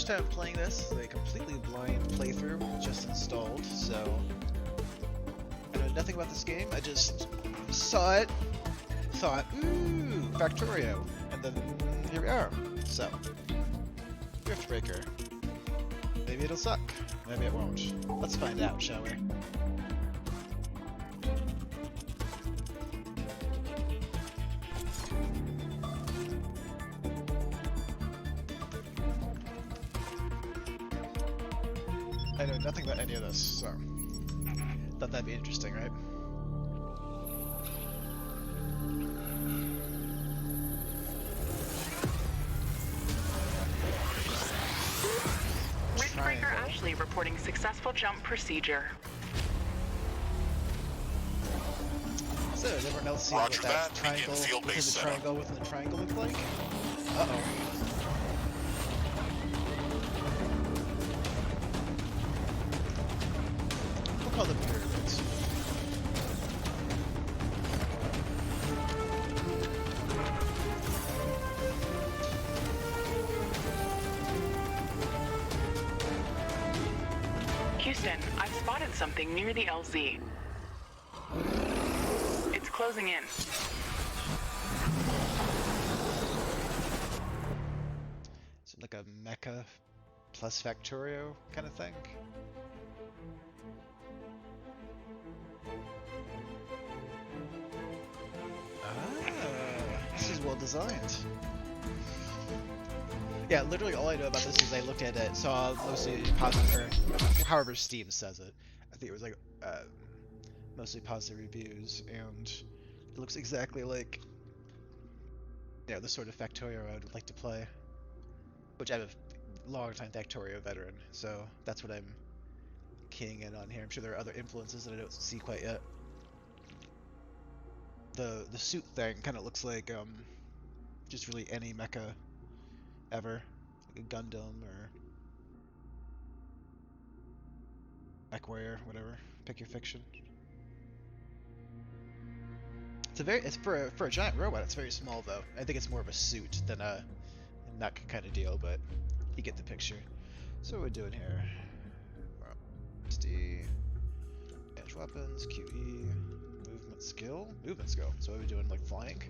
first time playing this. It's a completely blind playthrough, just installed, so I know nothing about this game. I just saw it, thought, ooh, Factorio, and then here we are. So, Riftbreaker. Maybe it'll suck. Maybe it won't. Let's find out, shall we? I know nothing about any of this, so thought that'd be interesting, right? Riftbreaker Ashley reporting successful jump procedure. So, does everyone else see what that triangle within the triangle within the triangle look like? Uh-oh. We'll call them pyramids. Houston, I've spotted something near the LZ. It's closing in. Is it like a mecha plus Factorio kind of thing? This is well designed. Yeah, literally all I know about this is I looked at it, saw mostly positive, or however Steam says it. I think it was like mostly positive reviews, and it looks exactly like, you know, the sort of Factorio I would like to play. Which I'm a long-time Factorio veteran, so that's what I'm keying in on here. I'm sure there are other influences that I don't see quite yet. The suit thing kind of looks like just really any mecha ever, like a Gundam or MechWarrior, whatever. Pick your fiction. It's for a giant robot. It's very small though. I think it's more of a suit than a mech kind of deal, but you get the picture. So what are we doing here? SD, edge weapons, QE. Movement skill. So what are we doing, like flying?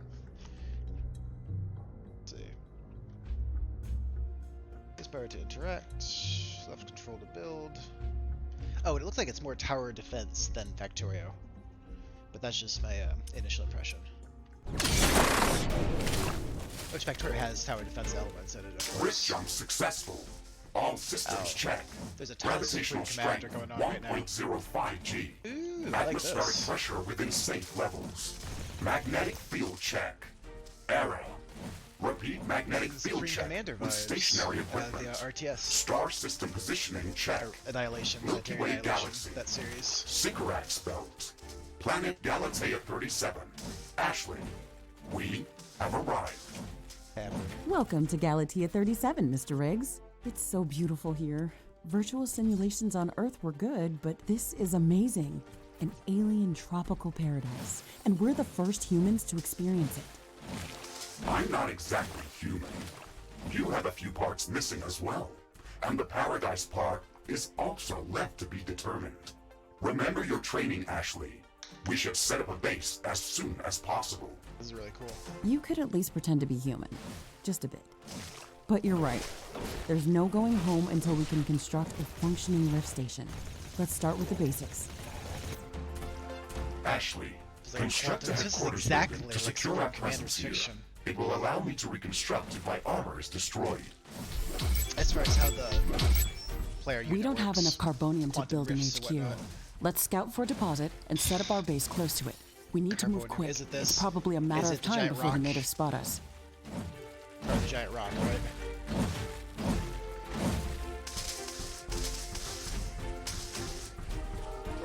Let's see. Use power to interact. Left control to build. Oh, and it looks like it's more tower defense than Factorio. But that's just my initial impression. Which Factorio has tower defense elements in it, of course. Rift jump successful. All systems check. There's a ton of Supreme Commander going on right now. 1.05 G. Ooh, I like Atmospheric this. pressure within safe levels. Magnetic field check. Error. Repeat magnetic field Supreme check Commander with vibes. stationary equipment. The RTS. Star system positioning check. Or Annihilation, Milky Planetary Way Annihilation, Galaxy. that series. Sycorax belt. Planet Galatea 37. Ashley, we have arrived. Welcome to Galatea 37, Mr. Riggs. It's so beautiful here. Virtual simulations on Earth were good, but this is amazing. An alien tropical paradise, and we're the first humans to experience it. I'm not exactly human. You have a few parts missing as well. And the paradise part is also left to be determined. Remember your training, Ashley. We should set up a base as soon as possible. This is really cool. You could at least pretend to be human. Just a bit. But you're right. There's no going home until we can construct a functioning rift station. Let's start with the basics. Ashley, construct a This is headquarters exactly building like to secure Supreme our presence Commander's here. fiction. It will allow me to reconstruct if my armor is destroyed. As far as how the player unit We don't have works. enough carbonium to Quantum build an rifts HQ. or whatnot. Let's scout for a deposit and set up our base close to it. We need to move Carbonium. quick. Is it this? It's probably a Is matter it of the time giant before the rock? natives spot us. Or the giant rock, right?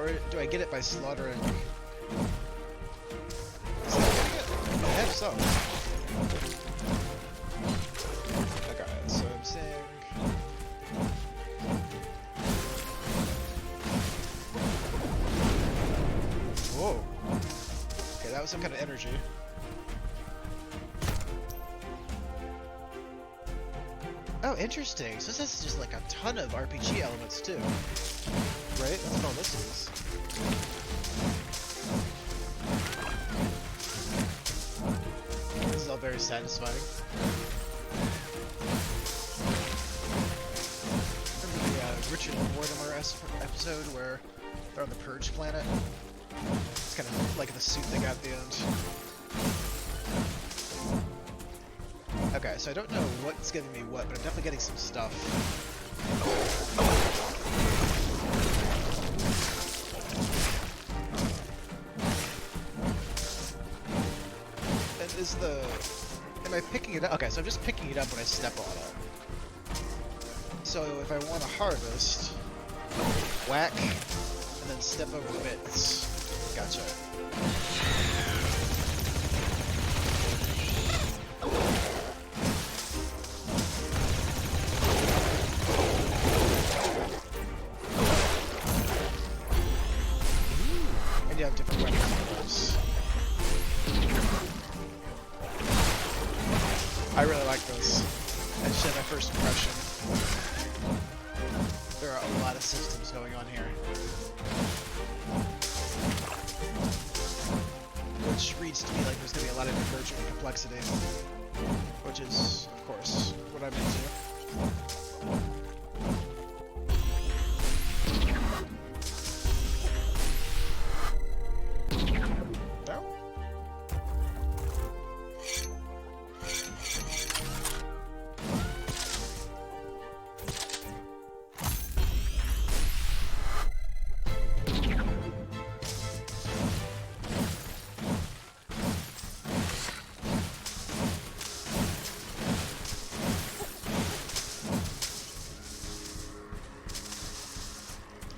Or do I get it by slaughtering? Is that getting it? I have some. Okay, so I'm saying. Whoa. Okay, that was some kind of energy. Oh, interesting. So this is just like a ton of RPG elements too. Right? That's what all this is. This is all very satisfying. Remember the Richard Mortimer episode where they're on the Purge planet? It's kind of like the suit they got at the end. Okay, so I don't know what's giving me what, but I'm definitely getting some stuff. And is the... Am I picking it up? Okay, so I'm just picking it up when I step on it. So if I want to harvest, whack, and then step over bits. Gotcha. And you have different weapon models. I really like this. I just had my first impression. There are a lot of systems going on here. Which reads to me like there's going to be a lot of divergent complexity. Which is, of course, what I'm into. No?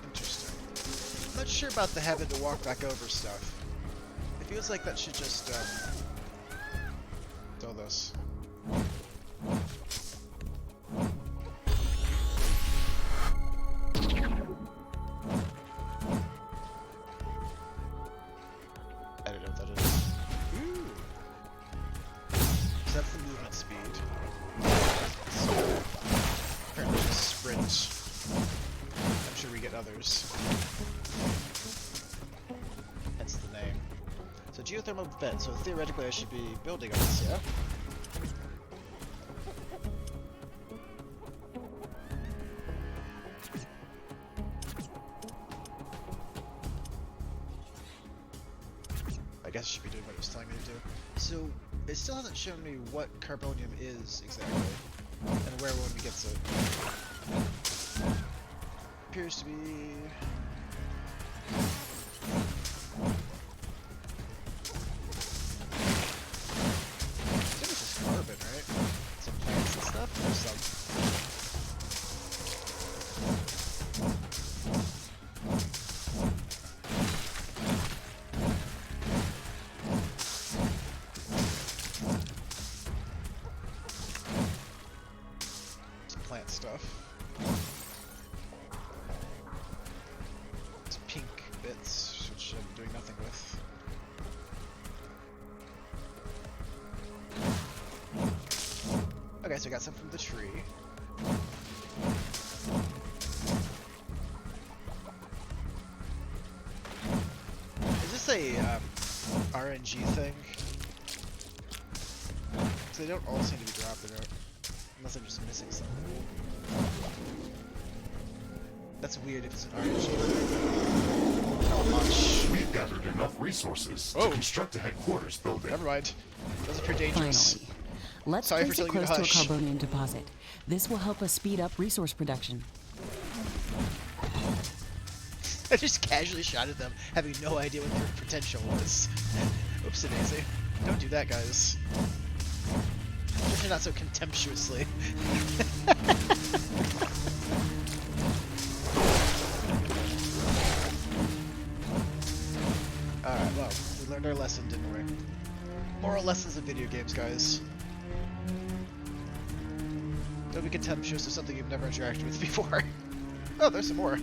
Interesting. I'm not sure about the having to walk back over stuff. It feels like that should just, do this. I don't know what that is. Ooh! So that's the movement speed. Apparently just sprint. I'm sure we get others. Hence the name. So geothermal vent, so theoretically I should be building on this, yeah? I guess I should be doing what it was telling me to do. So, it still hasn't shown me what carbonium is exactly, and where one gets it. Appears to be... I think it's just carbon, right? Some plants and stuff? Or some... Some plant stuff. Some pink bits, which I'm doing nothing with. Okay, so I got some from the tree. Is this a RNG thing? Because they don't all seem to be dropping it. Unless I'm just missing something. That's weird if it's an RNG thing. How much? We've gathered enough resources Oh. to construct a headquarters building. Never mind. Those are pretty dangerous. Finally. Let's Sorry for place it telling you close to to a hush. carbonium deposit. This will help us speed up resource production. I just casually shot at them, having no idea what their potential was. Oopsie daisy. Don't do that, guys. Especially not so contemptuously. Alright, well, we learned our lesson, didn't we? Moral lessons of video games, guys. Don't be contemptuous of something you've never interacted with before. Oh, there's some more.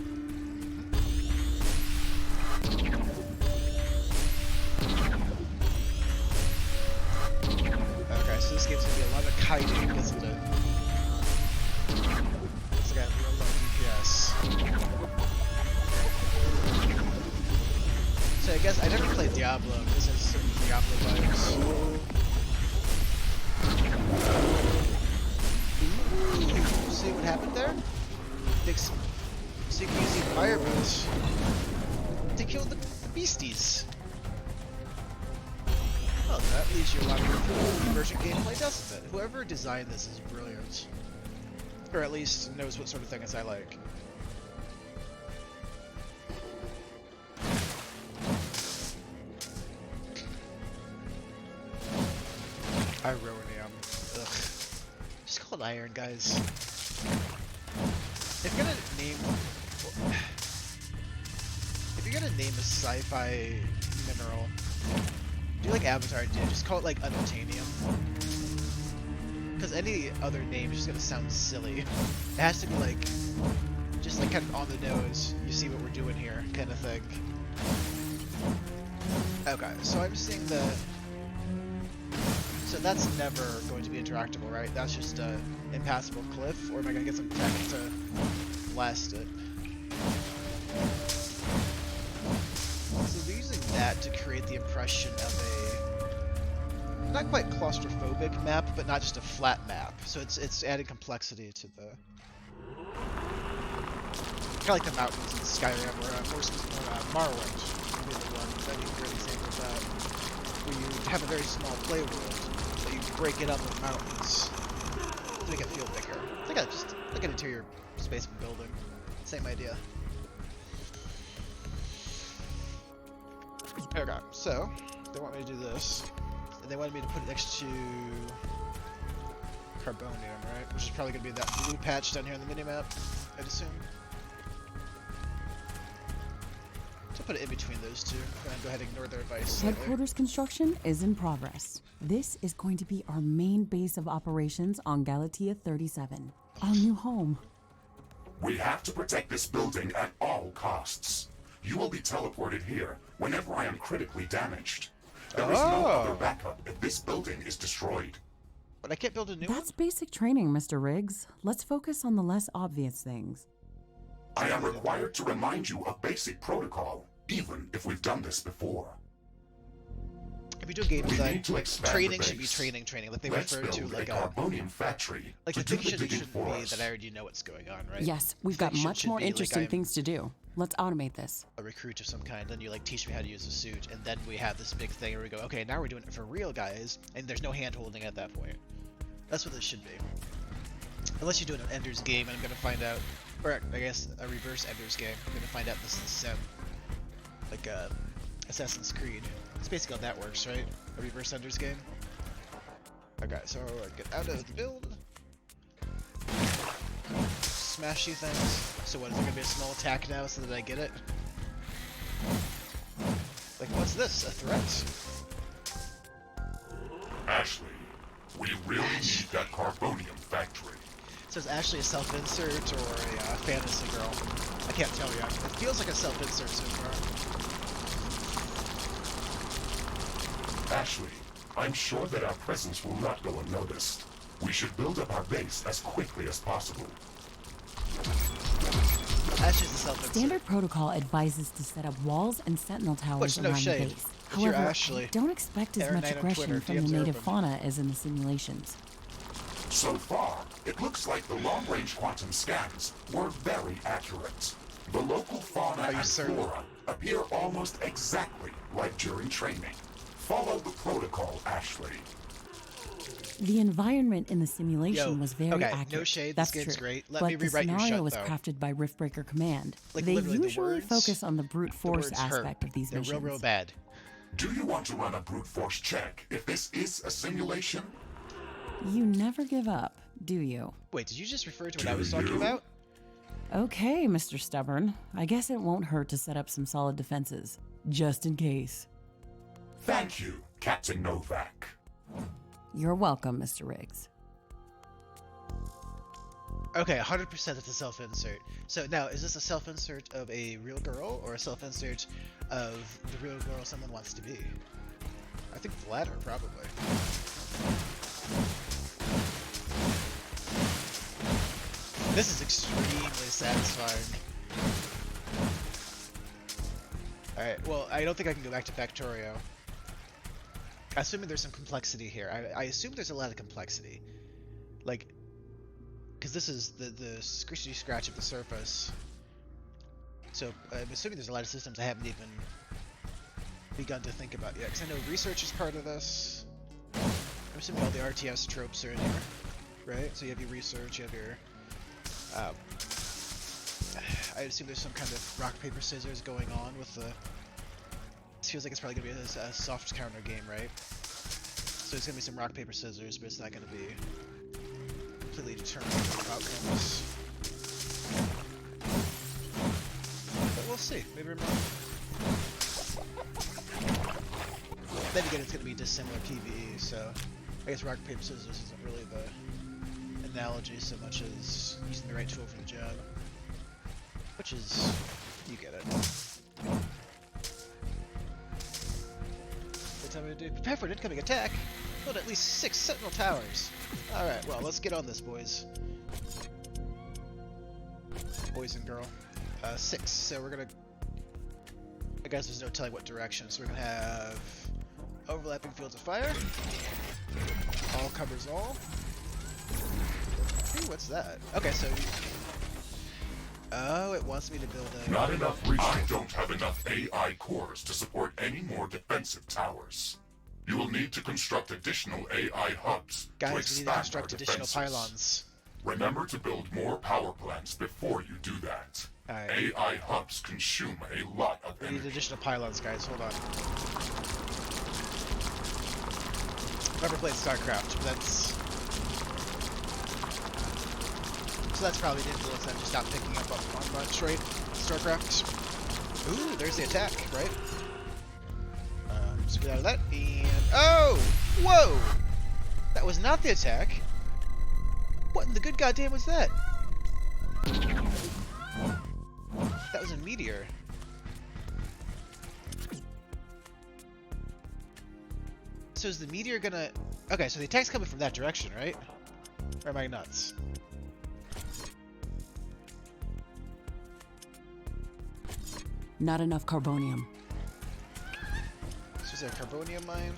Okay, so this game's gonna be a lot of kiting, isn't it? Diablo. This has certain Diablo vibes. Ooh, see what happened there? Big so you can use the environment to kill the beasties. Well, that leaves you a lot of room for immersion gameplay, doesn't it? Whoever designed this is brilliant. Or at least knows what sort of things I like. Ironium. Ugh. Just call it iron, guys. If you're gonna name... If you're gonna name a sci-fi mineral, do like Avatar did, just call it like unobtainium. Because any other name is just gonna sound silly. It has to be like, just like kind of on the nose, you see what we're doing here, kind of thing. Okay, so I'm seeing that... So that's never going to be interactable, right? That's just a impassable cliff, or am I gonna get some tech to blast it? So we're using that to create the impression of a not quite claustrophobic map, but not just a flat map. So it's adding complexity to the kind of like the mountains in Skyrim or Morrowind would be the one that'd be a great example of that, where you have a very small play world, but you break it up with mountains to make it feel bigger. It's like just like an interior space of a building. Same idea. Okay, so they want me to do this, and they wanted me to put it next to carbonium, right? Which is probably going to be that blue patch down here on the minimap, I'd assume. So put it in between those two, and go ahead and ignore their advice slightly. Headquarters construction is in progress. This is going to be our main base of operations on Galatea 37, our new home. We have to protect this building at all costs. You will be teleported here whenever I am critically damaged. There is no other backup if this building is destroyed. But I can't build a new one? That's basic training, Mr. Riggs. Let's focus on the less obvious things. I am required to remind you of basic protocol, even if we've done this before. If you do game We design, need to like, expand training the should be base. training. Like they Let's refer to build like a carbonium factory like to the do the fiction digging shouldn't for be us. that I already know what's going on, right? Yes, we've got Fiction much should more be like interesting I'm things to do. Let's automate this. a recruit of some kind, then you like teach me how to use a suit, and then we have this big thing where we go, okay, now we're doing it for real, guys, and there's no hand holding at that point. That's what this should be. Unless you're doing an Ender's Game, and I'm gonna find out, or I guess a reverse Ender's Game, I'm gonna find out this is Sim. Like Assassin's Creed. It's basically how that works, right? A reverse Ender's Game. Okay, so get out of the build. Smashy things. So what, is there gonna be a small attack now so that I get it? Like, what's this? A threat? Ashley, we really need that carbonium factory. So is Ashley a self-insert or a fantasy girl? I can't tell yet. It feels like a self-insert so far. Ashley, I'm sure that our presence will not go unnoticed. We should build up our base as quickly as possible. Ashley's a self-insert. Standard protocol advises to set up walls and sentinel towers no around shade. the base. If you're However, Ashley, don't expect as Aaron much Knight on aggression Twitter, from the DMs are native open. fauna as in the simulations. So far, it looks like the long-range quantum scans were very accurate. The local fauna Are you and certain? flora appear almost exactly like during training. Follow the protocol, Ashley. The environment in the simulation Yo, was very okay, accurate. no shade, this That's game's true. great. Let but me rewrite the your scenario shut, was though. crafted by Riftbreaker Command. Like, They literally, the usually words- focus on the brute The force words hurt. aspect of these They're missions. real bad. Do you want to run a brute force check if this is a simulation? You never give up, do you? Wait, did you just refer to what Do I was talking you? about? Okay, Mr. Stubborn. I guess it won't hurt to set up some solid defenses, just in case. Thank you, Captain Novak. You're welcome, Mr. Riggs. Okay, 100% it's a self-insert. So now, is this a self-insert of a real girl, or a self-insert of the real girl someone wants to be? I think the latter, probably. This is extremely satisfying. Alright, well, I don't think I can go back to Factorio. Assuming there's some complexity here. I assume there's a lot of complexity. Like, because this is the squishy scratch of the surface. So I'm assuming there's a lot of systems I haven't even begun to think about yet. Because I know research is part of this. I'm assuming all the RTS tropes are in here, right? So you have your research, you have your... I assume there's some kind of rock, paper, scissors going on with the... This feels like it's probably going to be a soft counter game, right? So it's going to be some rock, paper, scissors, but it's not going to be completely determined outcomes. But we'll see. Maybe we're wrong. Then again, it's going to be dissimilar PvE, so I guess rock, paper, scissors isn't really the analogy so much as using the right tool for the job. Which is... you get it. They tell me to do. Prepare for an incoming attack! Build at least 6 sentinel towers! Alright, well, let's get on this, boys. Boys and girl. 6, so we're gonna... I guess there's no telling what direction, so we're gonna have... overlapping fields of fire. All covers all. Hey, what's that? Okay, so... Oh, it wants me to build a... Not enough research. I don't have enough AI cores to support any more defensive towers. You will need to construct additional AI hubs to Guys, we need to expand construct our additional defenses. pylons. Remember to build more power plants before you do that. Alright. AI hubs consume a lot of We need energy. additional pylons, guys. Hold on. I've never played StarCraft, but that's... So that's probably the influence I'm just not picking up on much, right? StarCraft. Ooh, there's the attack, right? So get out of that, and... Oh! Whoa! That was not the attack. What in the good goddamn was that? That was a meteor. So is the meteor gonna... Okay, so the attack's coming from that direction, right? Or am I nuts? Not enough carbonium. So is there a carbonium mine?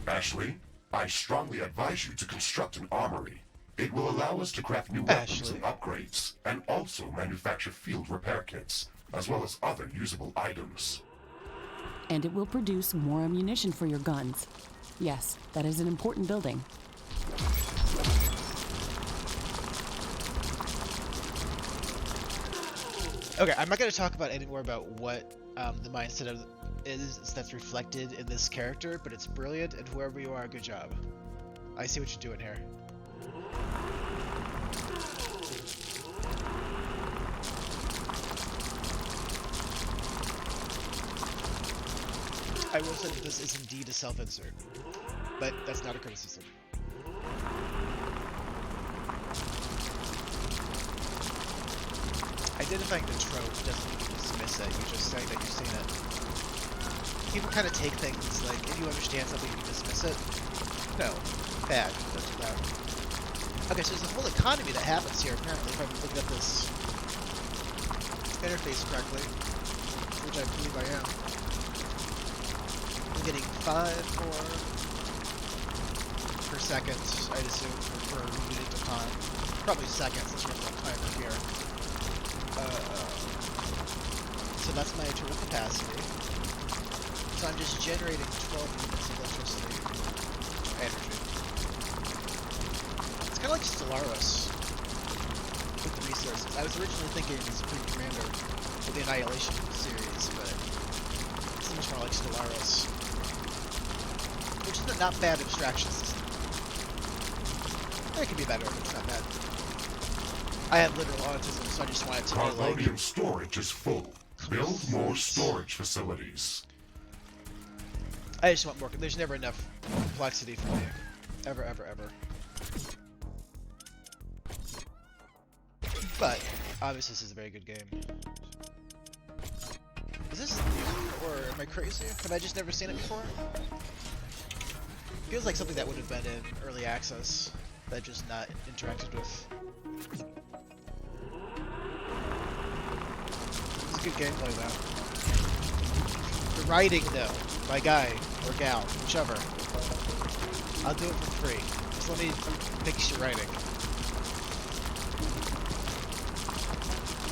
Ashley, I strongly advise you to construct an armory. It will allow us to craft new weapons Ashley? and upgrades, and also manufacture field repair kits, as well as other usable items. And it will produce more ammunition for your guns. Yes, that is an important building. Okay, I'm not going to talk about any more about what the mindset of is that's reflected in this character, but it's brilliant, and whoever you are, good job. I see what you're doing here. I will say that this is indeed a self-insert, but that's not a criticism. Identifying the trope doesn't mean you dismiss it, you're just saying that you've seen it. People kind of take things like, if you understand something, you dismiss it. No. Bad. Don't do that. Okay, so there's a whole economy that happens here, apparently, if I'm looking at this interface correctly, which I believe I am. I'm getting 5 more per second, I'd assume, for a unit of time. Probably seconds, since we're on timer here. So that's my total capacity. So I'm just generating 12 units of electricity. Energy. It's kind of like Stellaris with the resources. I was originally thinking Supreme Commander with the Annihilation series, but it's so much more like Stellaris. Which is a not bad abstraction system. It could be better, but it's not bad. I have literal autism, so I just want it to be like... Carbonium storage is full. Build more storage facilities. I just want more... There's never enough complexity for me. Ever, ever, ever. But, obviously this is a very good game. Is this new, or am I crazy? Have I just never seen it before? Feels like something that would have been in early access, that I've just not interacted with. It's a good gameplay though. writing, though. My guy or gal, whichever. I'll do it for free. Just let me fix your writing.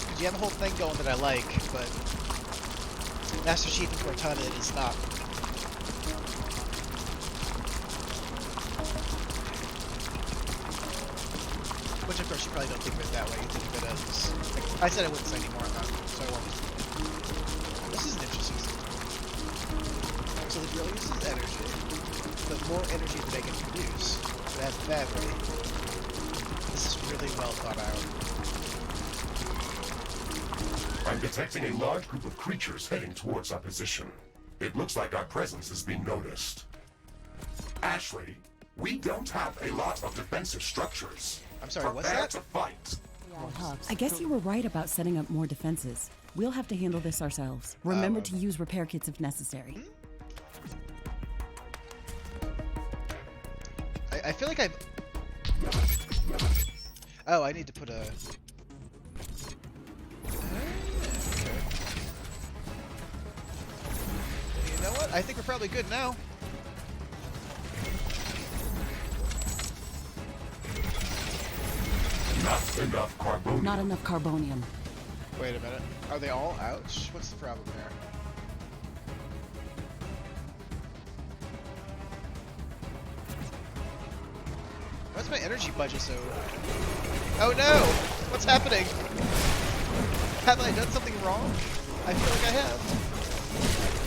Because you have a whole thing going that I like, but Master Chief and Cortana is not. Which, of course, you probably don't think of it that way. You think of it as... Like, I said I wouldn't say any more on that, so I won't. This is an interesting system. So the drill uses energy, but more energy than they can produce. That battery. This is really well thought out. I'm detecting a large group of creatures heading towards our position. It looks like our presence is being noticed. Ashley, we don't have a lot of defensive structures. I'm sorry, what's Prepare that? to fight. I guess you were right about setting up more defenses. We'll have to handle this ourselves. Remember to use repair kits if necessary. I feel like I'm... Oh, I need to put a... Okay. You know what? I think we're probably good now. Not enough carbonium. Not enough carbonium. Wait a minute. Are they all out? What's the problem there? Why's my energy budget so... Oh no! What's happening? Have I done something wrong? I feel like I have.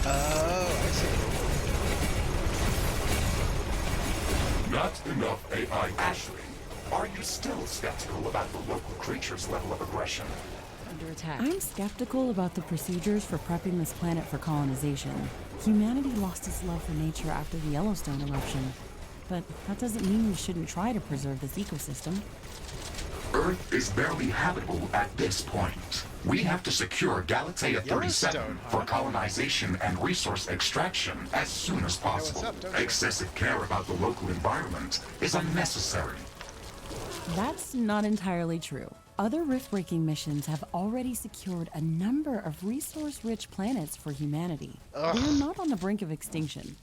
Oh, I see. Not enough AI. Ashley, are you still skeptical about the local creature's level of aggression? Under attack. I'm skeptical about the procedures for prepping this planet for colonization. Humanity lost its love for nature after the Yellowstone eruption. But that doesn't mean we shouldn't try to preserve this ecosystem. Earth is barely habitable at this point. We have to secure Galatea 37 Yellowstone, huh? for colonization and resource extraction as soon as possible. up, don't you? Excessive care about the local environment is unnecessary. That's not entirely true. Other rift-breaking missions have already secured a number of resource-rich planets for humanity. We're not on the brink of extinction.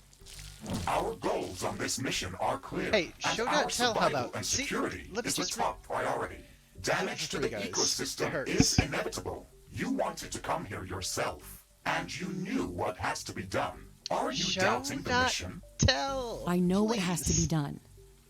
Our goals on this mission are clear. Hey, and show our not tell, how survival about- and see, security let me is the just top priority. Damage to the guys. It ecosystem hurts. is inevitable. You wanted to come here yourself, and you knew what has to be done. Are you Show doubting the not mission? tell. I know what has to be please. done.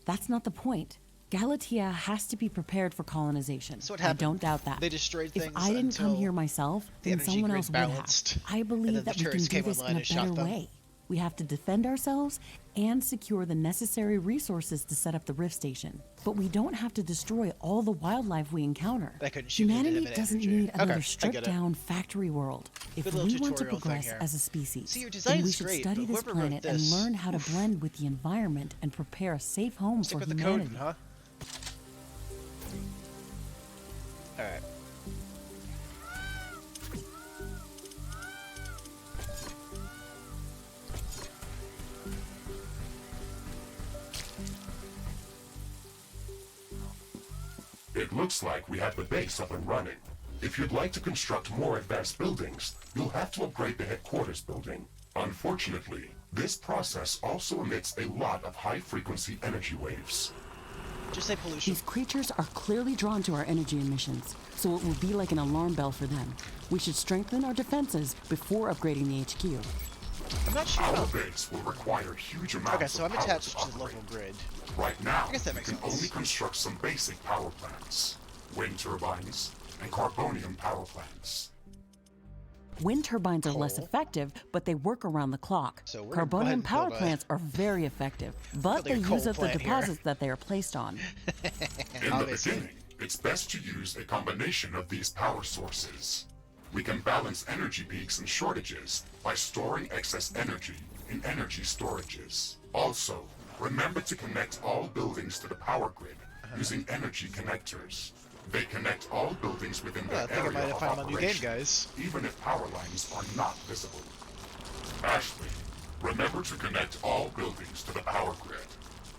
That's not the point. Galatea has to be prepared for colonization. So what I happened? don't doubt that. They destroyed If things I didn't come until here myself, the then energy someone grid else would balanced, have. I and believe then that the we can turrets do came this online in a and shot better them. way. We have to defend ourselves and secure the necessary resources to set up the Rift Station. But we don't have to destroy all the wildlife we encounter. That couldn't shoot me to Humanity eliminate doesn't energy. need Okay, another I get it. stripped-down factory world. If Good we little want to tutorial thing progress here. as a species, See, your then design we is should great, study but this whoever wrote planet this- and learn how to blend with the environment and prepare a safe home Stick for with the humanity. coding, huh? Alright. It looks like we have the base up and running. If you'd like to construct more advanced buildings, you'll have to upgrade the headquarters building. Unfortunately, this process also emits a lot of high-frequency energy waves. Just say pollution. These creatures are clearly drawn to our energy emissions, so it will be like an alarm bell for them. We should strengthen our defenses before upgrading the HQ. I'm not sure Our about... base will require huge amounts Okay, so of I'm power attached to the operate. local grid. Right now, I guess that we makes can sense. only construct some basic power plants, wind turbines, and carbonium power plants. Wind turbines are less Coal. effective, but they work around the clock. So we're gonna go ahead Carbonium and power build a- plants are very effective, but Building they a use coal up the plant here. deposits that they are placed on. In Obviously. the beginning, it's best to use a combination of these power sources. We can balance energy peaks and shortages by storing excess energy in energy storages. Also, remember to connect all buildings to the power grid using energy connectors. They connect all buildings within Well, I their think I area might have of found my new game, operation, guys. even if power lines are not visible. Ashley, remember to connect all buildings to the power grid.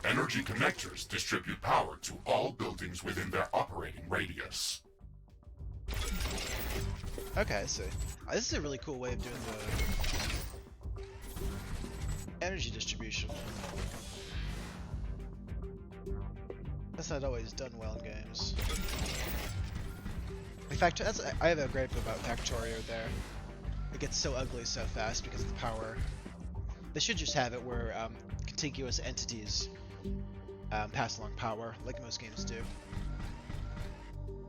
Energy connectors distribute power to all buildings within their operating radius. Okay, I see. This is a really cool way of doing the energy distribution. That's not always done well in games. In fact, I have a gripe about Factorio there. It gets so ugly so fast because of the power. They should just have it where contiguous entities pass along power, like most games do.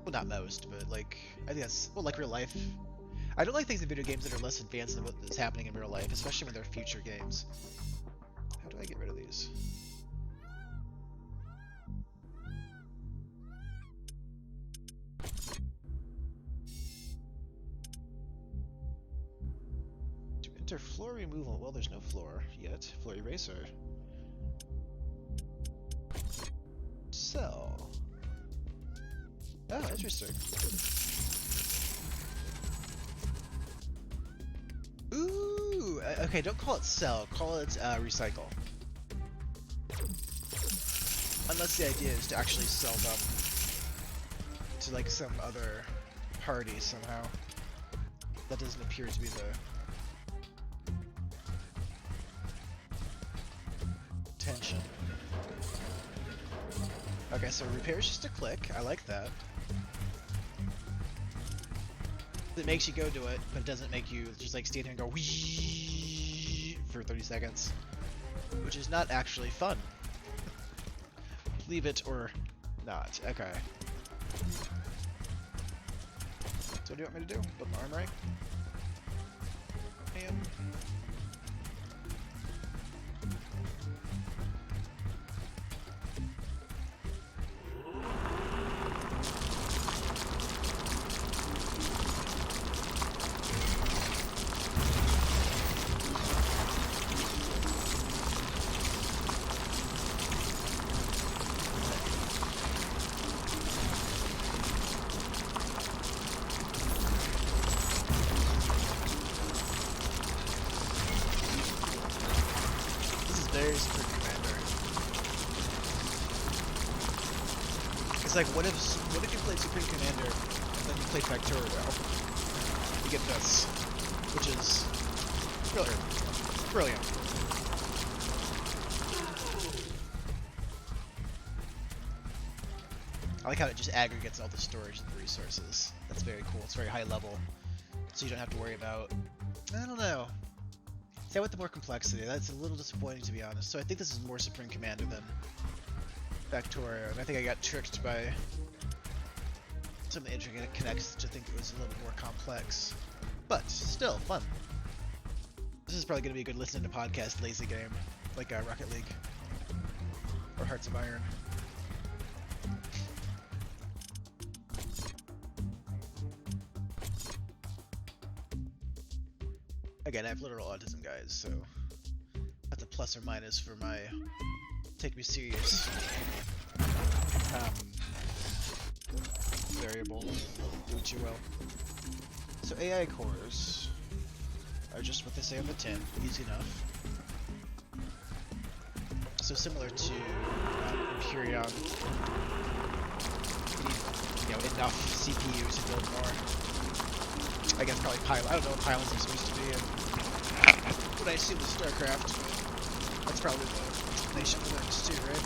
Well, not most, but like, I think that's, well, like real life. I don't like things in video games that are less advanced than what's happening in real life, especially when they're future games. How do I get rid of these? To enter floor removal, well, there's no floor yet. Floor eraser. Cell. Oh, interesting. Ooh, okay, don't call it sell, call it recycle. Unless the idea is to actually sell them to like some other party somehow. That doesn't appear to be the intention. Okay, so repair is just a click. I like that. It makes you go do it, but it doesn't make you just like stand here and go whee for 30 seconds, which is not actually fun. Leave it or not. Okay. So what do you want me to do? Build an armory? And it's like, what if you played Supreme Commander and then you played Factorio? You get this, which is brilliant. Brilliant. I like how it just aggregates all the storage and the resources. That's very cool. It's very high level, so you don't have to worry about. I don't know. See, I want the more complexity. That's a little disappointing, to be honest. So I think this is more Supreme Commander than Factorio, and I think I got tricked by some of the interconnects to think it was a little bit more complex. But still, fun. This is probably going to be a good listening to podcast lazy game, like Rocket League or Hearts of Iron. Again, I have literal autism, guys, so that's a plus or minus for my take me serious variable, which you will. So AI cores are just what they say on the tin, easy enough. So similar to Empyrean, you need, enough CPU to build more. I guess probably I don't know what pylons are supposed to be, but I assume it's StarCraft. That's probably the explanation for those too, right?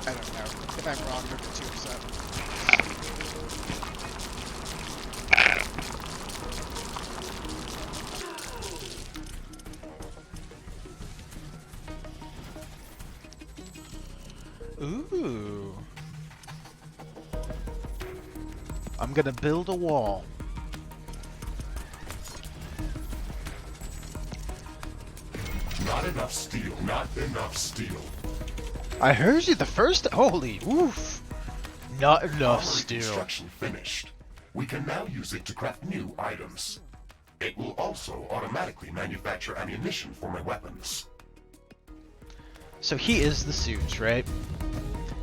I don't know. If I'm wrong, don't get too upset. Ooh. I'm gonna build a wall. Not enough steel, not enough steel. I heard you the first. Holy, oof! Not enough Armory steel. construction finished. We can now use it to craft new items. It will also automatically manufacture ammunition for my weapons. So he is the suit, right?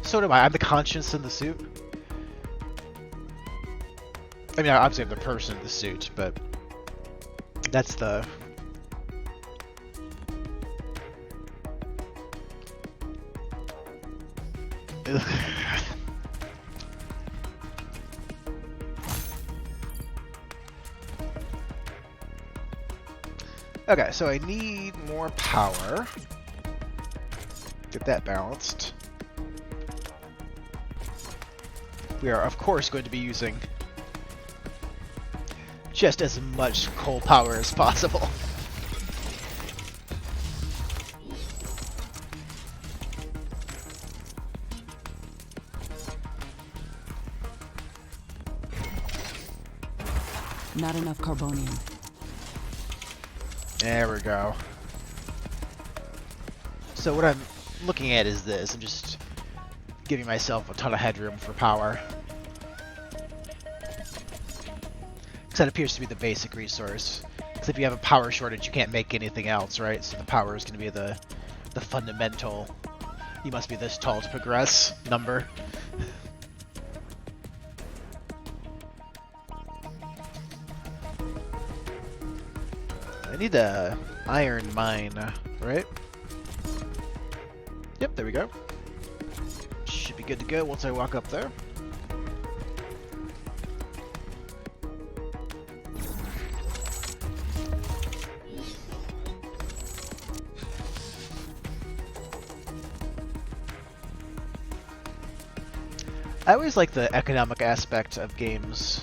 So am I. I'm the conscience in the suit. I mean, obviously I'm the person in the suit, but that's the Okay, so I need more power. Get that balanced. We are, of course, going to be using just as much coal power as possible. Not enough carbonium. There we go. So what I'm looking at is this. I'm just giving myself a ton of headroom for power. Because that appears to be the basic resource. Because if you have a power shortage, you can't make anything else, right? So the power is going to be the fundamental, you must be this tall to progress number. I need a iron mine, right? Yep, there we go. Should be good to go once I walk up there. I always like the economic aspect of games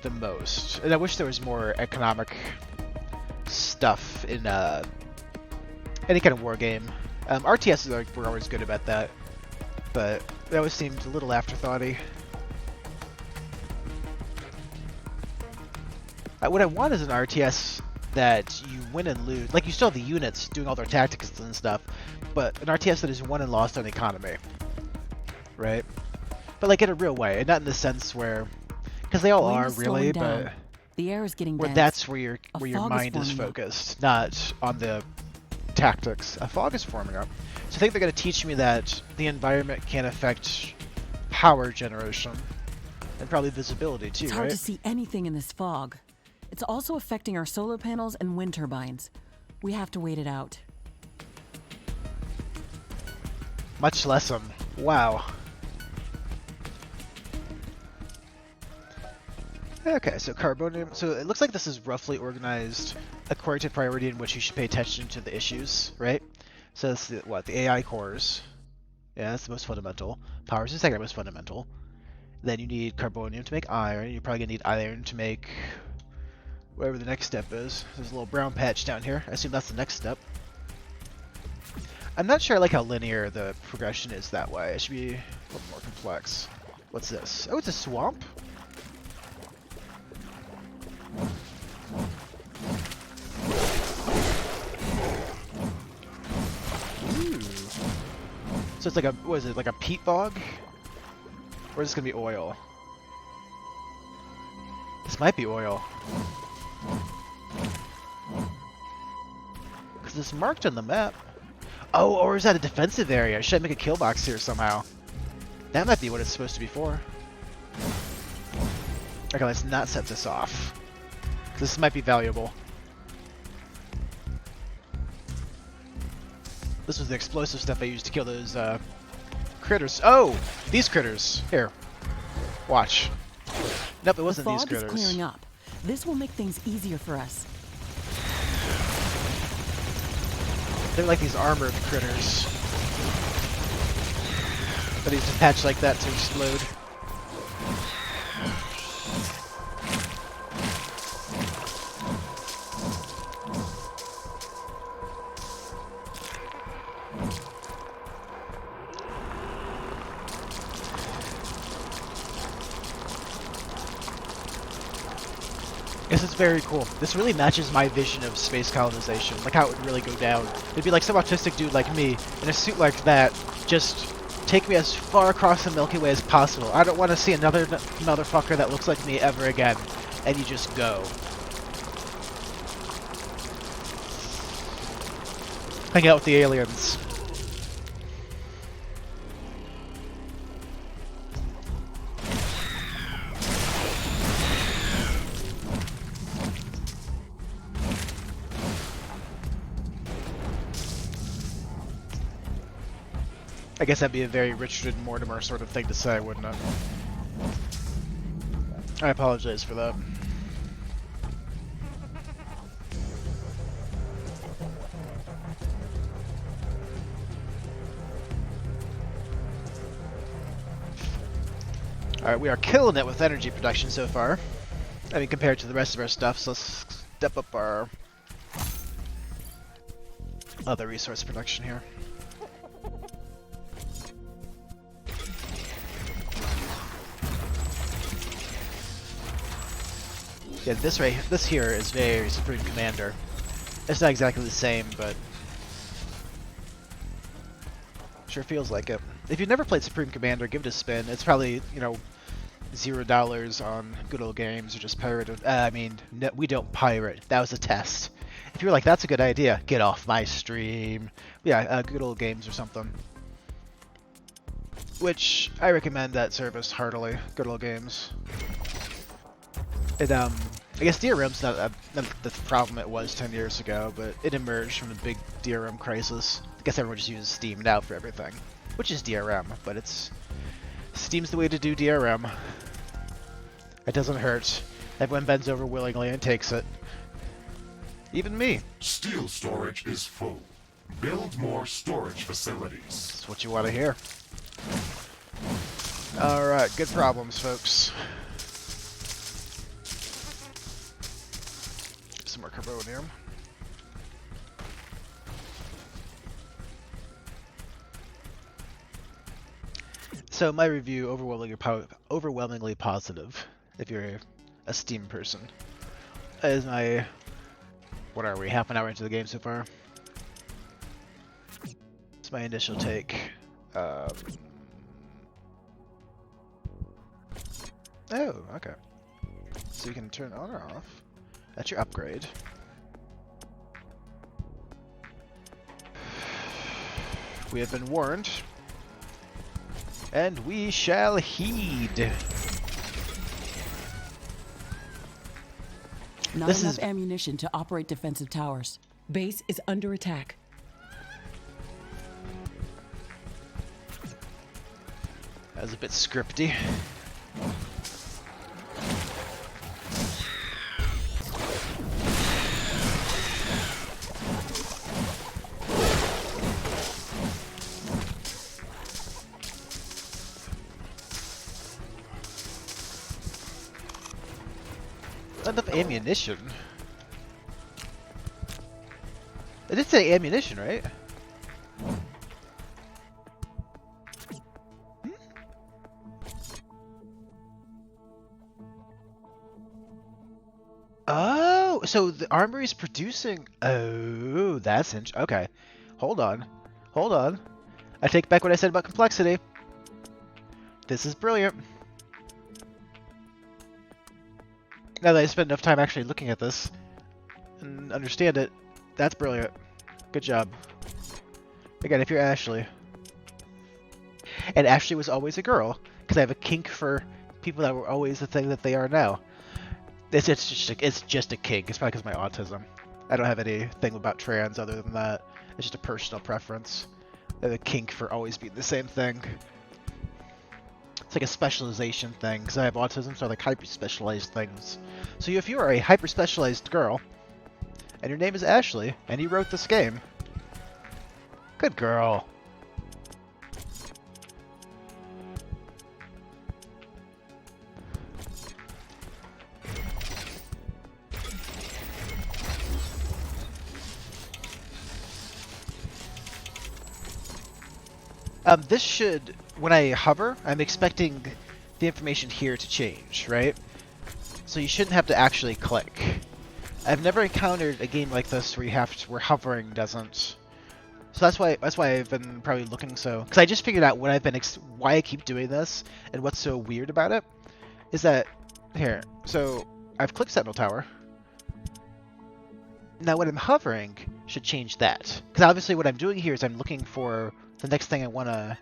the most, and I wish there was more economic stuff in any kind of war game. RTS were always good about that, but it always seemed a little afterthoughty. What I want is an RTS that you win and lose. Like, you still have the units doing all their tactics and stuff, but an RTS that is won and lost on economy. Right? But like in a real way, and not in the sense where, because they all Wind are is really, slowing down. but The air is getting where dense. that's where your A where your fog is mind is forming up. focused, not on the tactics. A fog is forming up. So I think they're going to teach me that the environment can affect power generation and probably visibility too, It's hard right? to see anything in this fog. It's also affecting our solar panels and wind turbines. We have to wait it out. Much less them. Wow. Okay, so carbonium. So it looks like this is roughly organized according to priority in which you should pay attention to the issues, right? So that's the AI cores. Yeah, that's the most fundamental. Power is the second most fundamental. Then you need carbonium to make iron. You're probably gonna need iron to make whatever the next step is. There's a little brown patch down here. I assume that's the next step. I'm not sure I like how linear the progression is that way. It should be a little more complex. What's this? Oh, it's a swamp? Ooh. So it's like a, what is it, like a peat bog? Or is this gonna be oil? This might be oil. Because it's marked on the map. Oh, or is that a defensive area? Should I make a kill box here somehow? That might be what it's supposed to be for. Okay, let's not set this off. This might be valuable. This was the explosive stuff I used to kill those critters. Oh! These critters. Here. Watch. Nope, it wasn't the these fog is critters. clearing up. This will make things easier for us. They're like these armored critters. But he's just patched like that to explode. This is very cool. This really matches my vision of space colonization, like how it would really go down. It'd be like some autistic dude like me, in a suit like that, just take me as far across the Milky Way as possible. I don't want to see another motherfucker that looks like me ever again. And you just go. Hang out with the aliens. I guess that'd be a very Richard and Mortimer sort of thing to say, wouldn't it? I apologize for that. Alright, we are killing it with energy production so far. I mean, compared to the rest of our stuff, so let's step up our other resource production here. Yeah, this here is very Supreme Commander. It's not exactly the same, but sure feels like it. If you've never played Supreme Commander, give it a spin. It's probably, you know, $0 on Good Old Games or just pirate. I mean, no, we don't pirate. That was a test. If you're like, that's a good idea, get off my stream. Yeah, Good Old Games or something. Which I recommend that service heartily. Good Old Games. It I guess DRM's not the problem it was 10 years ago, but it emerged from the big DRM crisis. I guess everyone just uses Steam now for everything, which is DRM, but Steam's the way to do DRM. It doesn't hurt. Everyone bends over willingly and takes it. Even me. Steel storage is full. Build more storage facilities. That's what you want to hear. Alright, good problems, folks. Some more carbonium. So my review, overwhelmingly positive, if you're a Steam person. Is my... What are we, half an hour into the game so far? It's my initial take. Oh, okay. So you can turn on or off. That's your upgrade. We have been warned. And we shall heed. Not enough ammunition to operate defensive towers. Base is under attack. That was a bit scripty. Not enough ammunition. It did say ammunition, right? Oh, so the armory is producing. Oh, that's okay. Hold on. Hold on. I take back what I said about complexity. This is brilliant. Now that I spent enough time actually looking at this and understand it, that's brilliant. Good job. Again, if you're Ashley. And Ashley was always a girl, because I have a kink for people that were always the thing that they are now. It's just a kink. It's probably because of my autism. I don't have anything about trans other than that. It's just a personal preference. I have a kink for always being the same thing. It's like a specialization thing, because I have autism, so I like hyper-specialized things. So if you are a hyper-specialized girl, and your name is Ashley, and you wrote this game, good girl. This should, when I hover, I'm expecting the information here to change, right? So you shouldn't have to actually click. I've never encountered a game like this where where hovering doesn't. So that's why I've been probably looking so. Because I just figured out what why I keep doing this and what's so weird about it is that here. So I've clicked Sentinel Tower. Now when I'm hovering, should change that. Because obviously what I'm doing here is I'm looking for the next thing I want to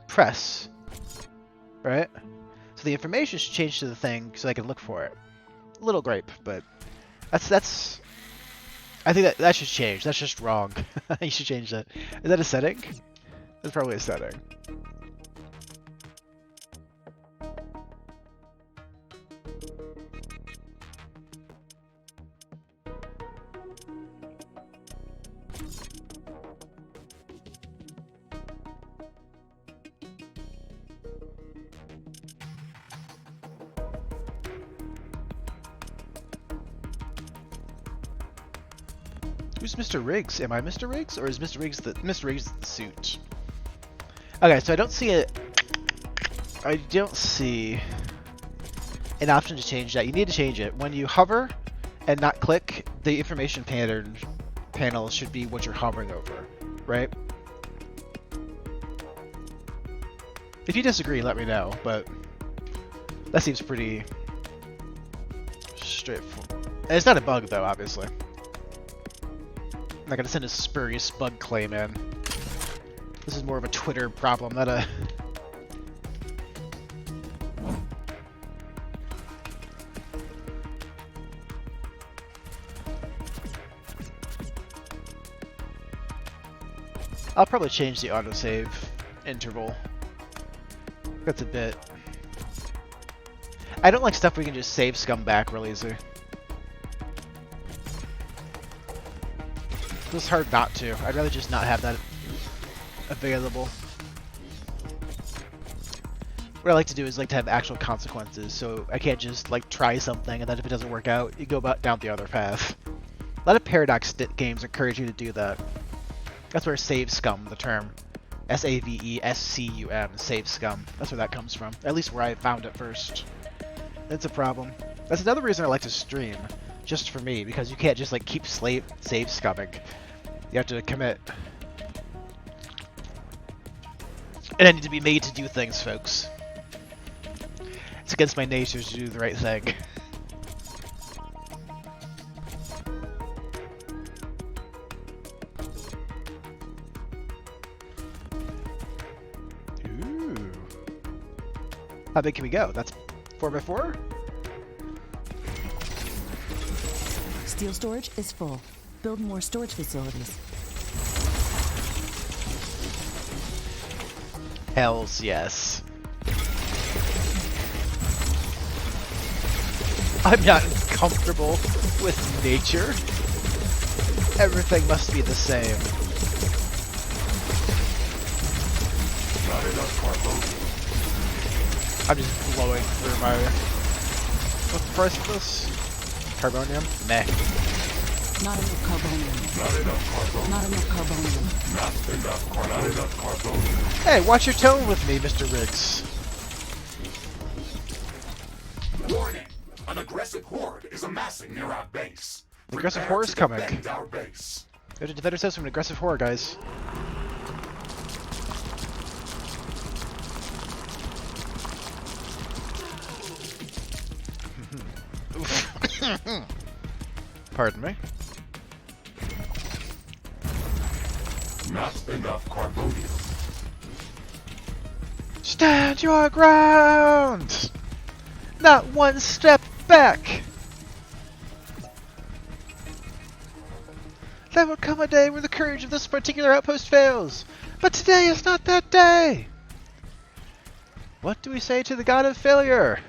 press, right? So the information should change to the thing so I can look for it. A little grape, but that's. I think that should change. That's just wrong. You should change that. Is that a setting? It's probably a setting. Who's Mr. Riggs? Am I Mr. Riggs, or is Mr. Riggs the suit? Okay, so I don't see an option to change that. You need to change it. When you hover and not click, the information panel should be what you're hovering over, right? If you disagree, let me know, but that seems pretty straightforward. And it's not a bug, though, obviously. I'm not gonna send a spurious bug claim in. This is more of a Twitter problem, not a... I'll probably change the autosave interval. That's a bit... I don't like stuff where you can just save scum back real easy. It's hard not to. I'd rather just not have that available. What I like to do is like to have actual consequences, so I can't just like try something and then if it doesn't work out, you go down the other path. A lot of Paradox games encourage you to do that. That's where save scum, the term. SAVESCUM, save scum. That's where that comes from. At least where I found it first. That's a problem. That's another reason I like to stream. Just for me, because you can't just like keep save scumming. You have to commit. And I need to be made to do things, folks. It's against my nature to do the right thing. Ooh. How big can we go? That's 4x4? Steel storage is full. Build more storage facilities. Hells yes. I'm not comfortable with nature. Everything must be the same. Not enough carbon. I'm just blowing through my... What's the price of this? Carbonium? Meh. Not enough carbonium. Not enough carbon. Not enough carbonium. Not enough carbon. Not enough carbon. Hey, watch your tone with me, Mr. Riggs. Warning! An aggressive horde is amassing near our base. The aggressive Prepare horde is to coming. defend our base. We have to defend ourselves from an aggressive horror, guys. Pardon me. Not enough carbonium. Stand your ground! Not one step back! There will come a day when the courage of this particular outpost fails. But today is not that day! What do we say to the god of failure?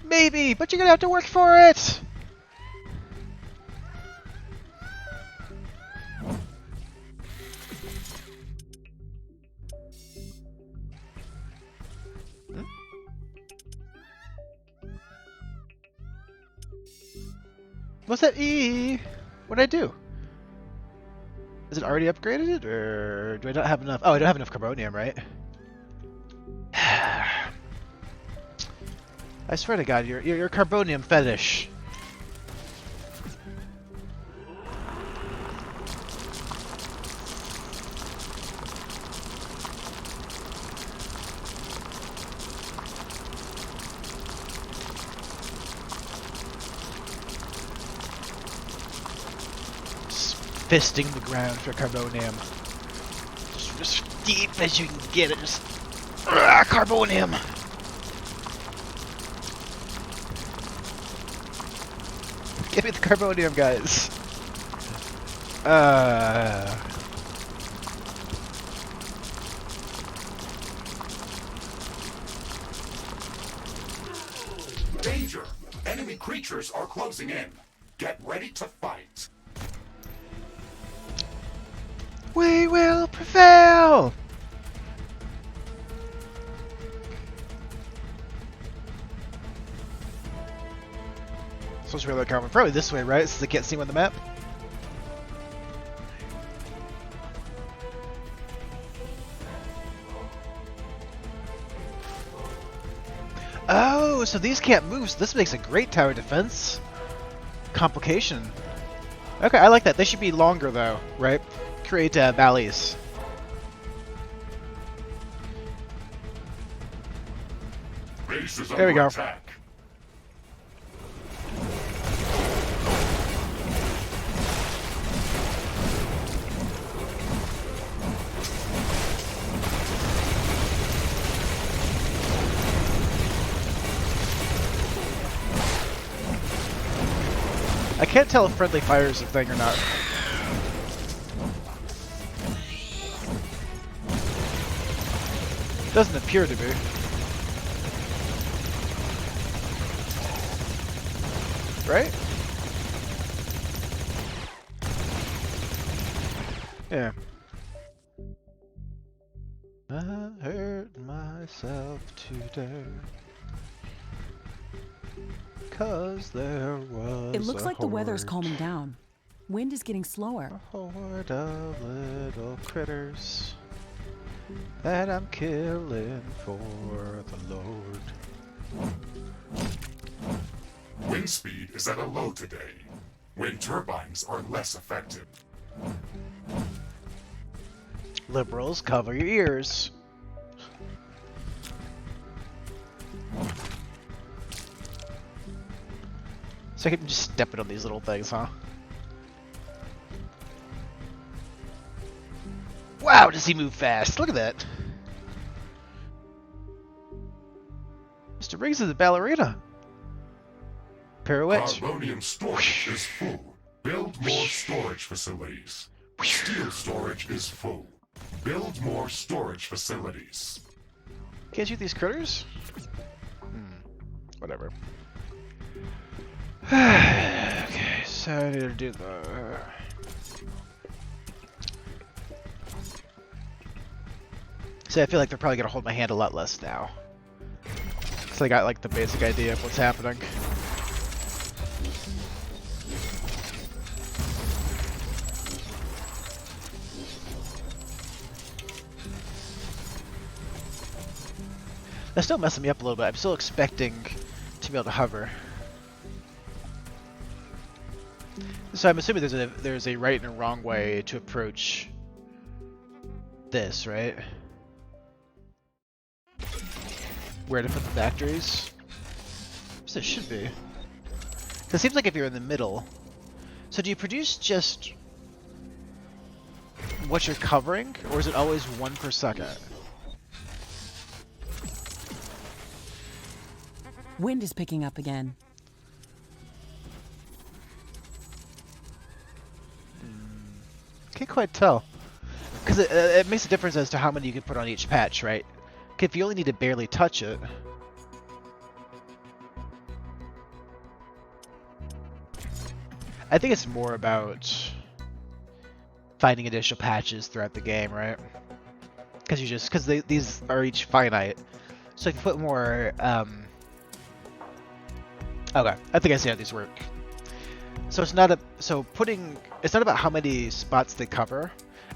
Maybe, but you're gonna have to work for it! What's that E? What'd I do? Is it already upgraded, or do I not have enough? Oh, I don't have enough carbonium, right? I swear to God, you're a carbonium fetish. Fisting the ground for carbonium. Just deep as you can get it. Just carbonium. Give me the carbonium, guys. Danger! Enemy creatures are closing in. Get ready to fight. We will prevail! Supposed to be like coming probably this way, right? Since I can't see him on the map. Oh, so these can't move, so this makes a great tower defense. Complication. Okay, I like that. They should be longer though, right? Create valleys. Base is There we under go. attack. I can't tell if friendly fire is a thing or not. Doesn't appear to be. Right? Yeah. I hurt myself today. 'Cause there was It looks a like the weather's horde. calming down. Wind is getting slower. A horde of little critters that I'm killing for the Lord. Wind speed is at a low today. Wind turbines are less effective. Liberals, cover your ears. So I can just step it on these little things, huh? Wow, does he move fast? Look at that. Mr. Riggs is a ballerina. Pirouette. Carbonium storage is full. Build more storage facilities. Steel storage is full. Build more storage facilities. Can't shoot these critters? Whatever. Okay, so I need to do the... See, I feel like they're probably gonna hold my hand a lot less now. So I got like the basic idea of what's happening. That's still messing me up a little bit. I'm still expecting to be able to hover. So I'm assuming there's a right and a wrong way to approach this, right? Where to put the factories? So it should be. It seems like if you're in the middle. So do you produce just what you're covering, or is it always 1 per second? Wind is picking up again. Can't quite tell. Because it makes a difference as to how many you can put on each patch, right? If you only need to barely touch it. I think it's more about finding additional patches throughout the game, right? Because these are each finite. So if you put more, okay, I think I see how these work. So it's not it's not about how many spots they cover.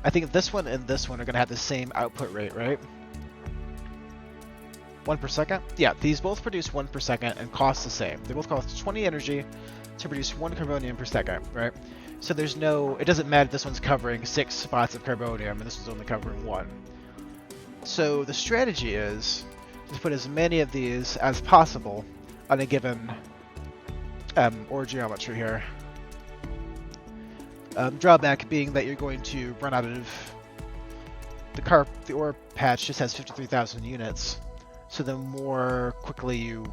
I think this one and this one are gonna have the same output rate, right? 1 per second? Yeah, these both produce 1 per second and cost the same. They both cost 20 energy to produce 1 carbonium per second, right? So there's no, it doesn't matter if this one's covering 6 spots of carbonium and this one's only covering 1. So the strategy is to put as many of these as possible on a given ore geometry here. Drawback being that you're going to run out of the ore patch just has 53,000 units. So the more quickly you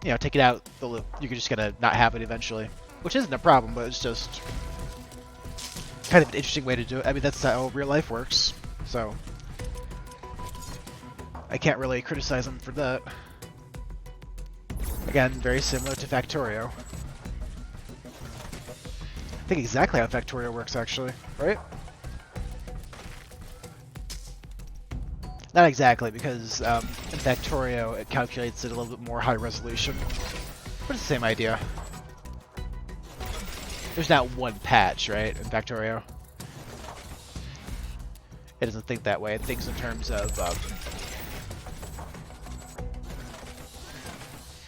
take it out, you're just gonna not have it eventually, which isn't a problem, but it's just kind of an interesting way to do it. I mean, that's how real life works, so I can't really criticize them for that. Again, very similar to Factorio. I think exactly how Factorio works, actually, right? Not exactly, because in Factorio it calculates it a little bit more high resolution. But it's the same idea. There's not one patch, right, in Factorio? It doesn't think that way. It thinks in terms of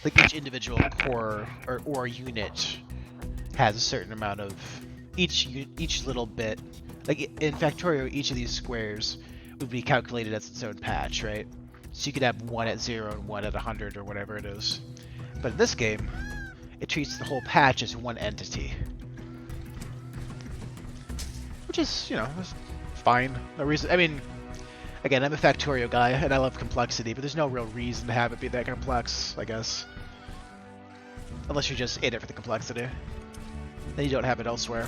like each individual core or unit has a certain amount of each little bit. Like in Factorio, each of these squares would be calculated as its own patch, right? So you could have one at 0 and one at 100 or whatever it is. But in this game, it treats the whole patch as one entity. Which is, you know, fine. No reason. I mean, again, I'm a Factorio guy and I love complexity, but there's no real reason to have it be that complex, I guess. Unless you're just in it for the complexity. Then you don't have it elsewhere.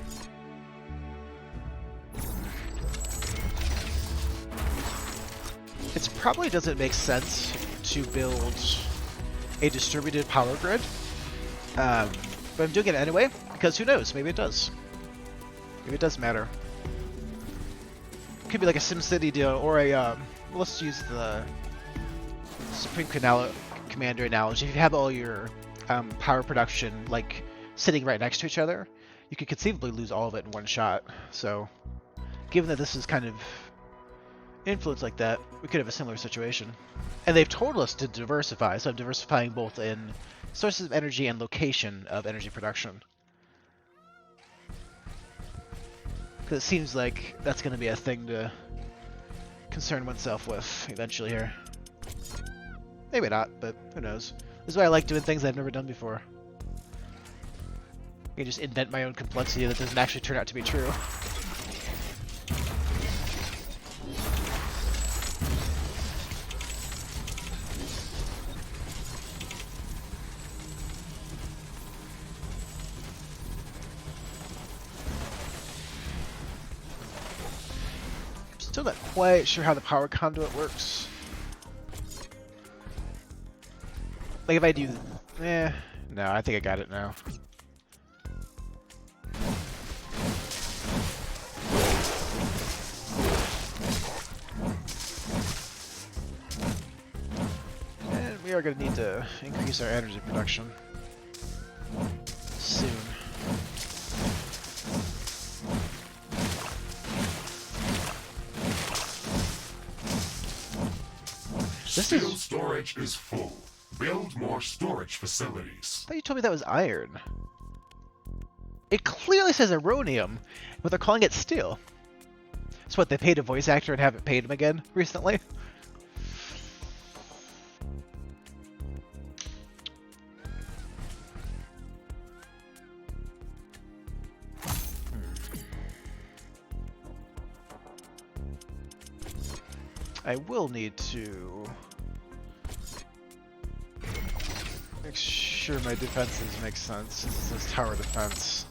It probably doesn't make sense to build a distributed power grid. But I'm doing it anyway, because who knows? Maybe it does. Maybe it does matter. Could be like a SimCity deal, or a, well, let's use the Supreme Commander analogy. If you have all your power production, like, sitting right next to each other, you could conceivably lose all of it in one shot. So, given that this is kind of influenced like that, we could have a similar situation. And they've told us to diversify, so I'm diversifying both in sources of energy and location of energy production. Because it seems like that's going to be a thing to concern oneself with eventually here. Maybe not, but who knows. This is why I like doing things I've never done before. I can just invent my own complexity that doesn't actually turn out to be true. Still not quite sure how the power conduit works. Like if I do... no, I think I got it now. And we are going to need to increase our energy production soon. Steel storage is full. Build more storage facilities. I thought you told me that was iron. It clearly says auronium, but they're calling it steel. So what, they paid a voice actor and haven't paid him again recently? I will need to make sure my defenses make sense, since it says tower defense.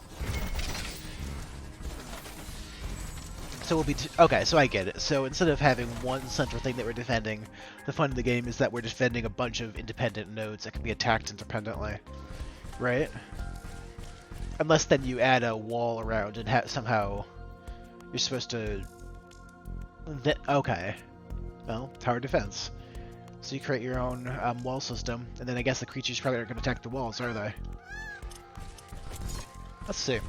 So we'll be okay, so I get it. So instead of having one central thing that we're defending, the fun of the game is that we're defending a bunch of independent nodes that can be attacked independently, right? Unless then you add a wall around and somehow you're supposed to... okay. Well, tower defense. So you create your own wall system, and then I guess the creatures probably aren't going to attack the walls, are they? Let's see.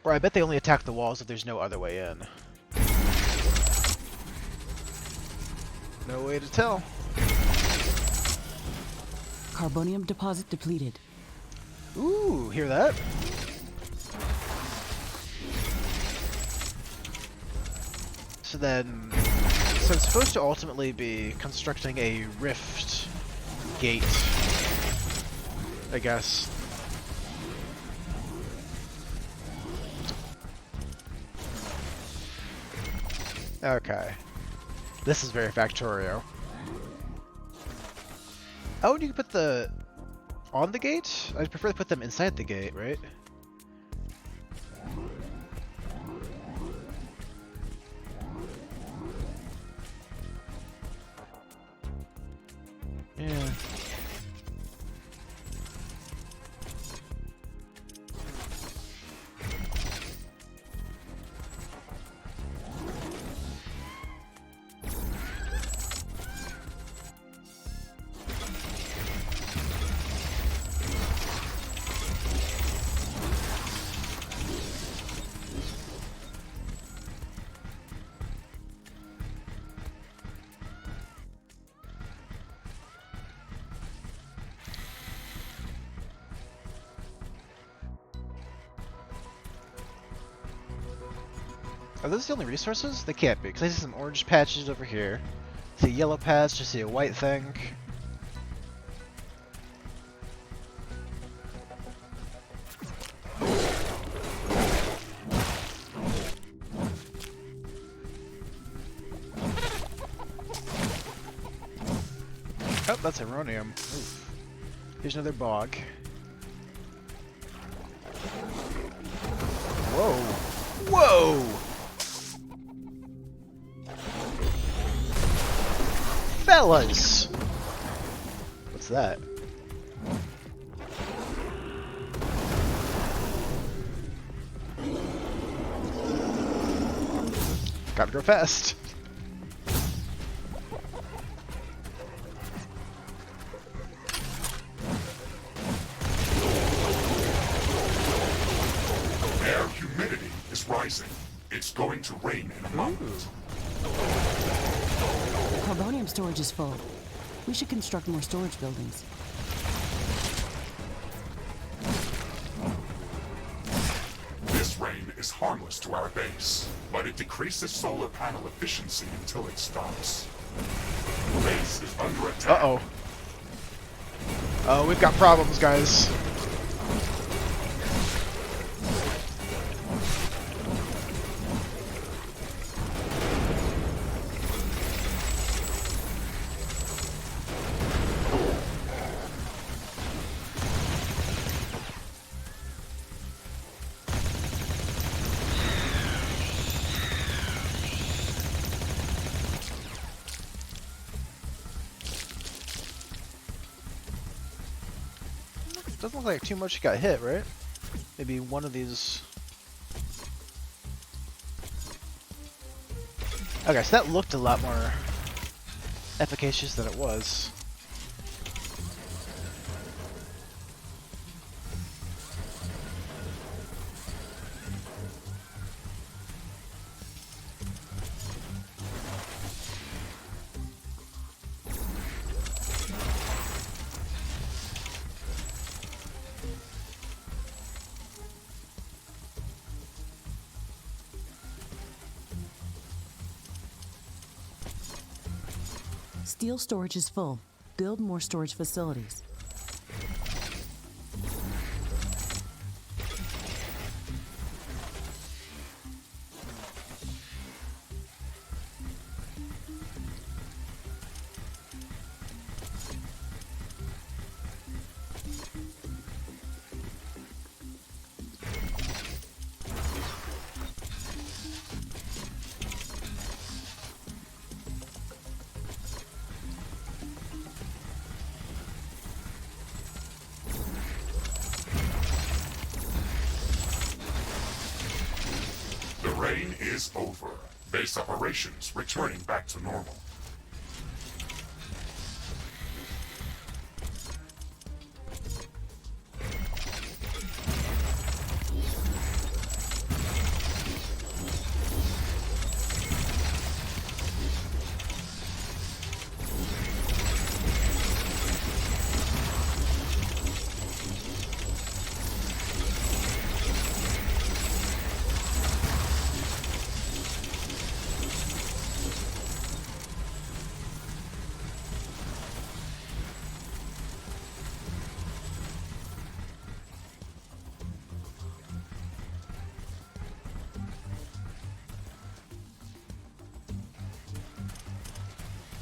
Or I bet they only attack the walls if there's no other way in. No way to tell. Carbonium deposit depleted. Ooh, hear that? So then, so it's supposed to ultimately be constructing a rift gate, I guess. Okay. This is very Factorio. Oh, and you can put the... on the gate? I'd prefer to put them inside the gate, right? Yeah. Are those the only resources? They can't be, because I see some orange patches over here. See a yellow patch, just see a white thing. Oh, that's Ironium. Oof. Here's another bog. Whoa! Whoa! Fellas! What's that? Gotta go fast. Air humidity is rising. It's going to rain in a moment. Carbonium storage is full. We should construct more storage buildings. This rain is harmless to our base, but it decreases solar panel efficiency until it stops. The base is under attack. Uh-oh. Oh, we've got problems, guys. Doesn't look like too much got hit, right? Maybe one of these. Okay, so that looked a lot more efficacious than it was. Steel storage is full. Build more storage facilities. The rain is over. Base operations returning back to normal.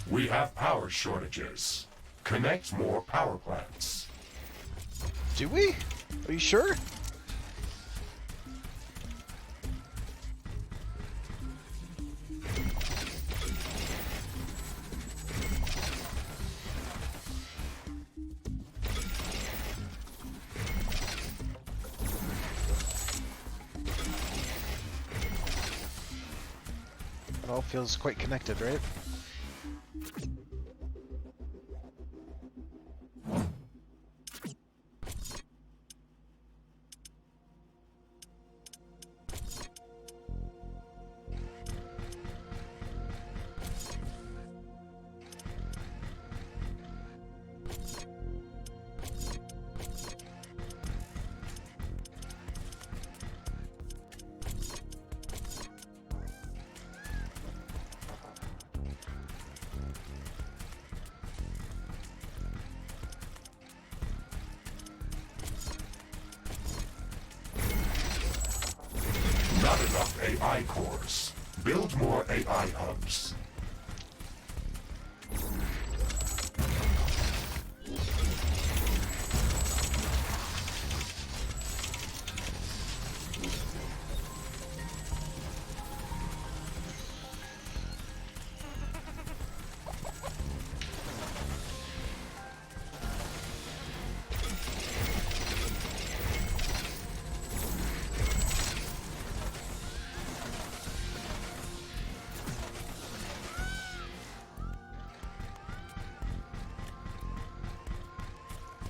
We have power shortages. Connect more power plants. Do we? Are you sure? It all feels quite connected, right? AI cores. Build more AI hubs.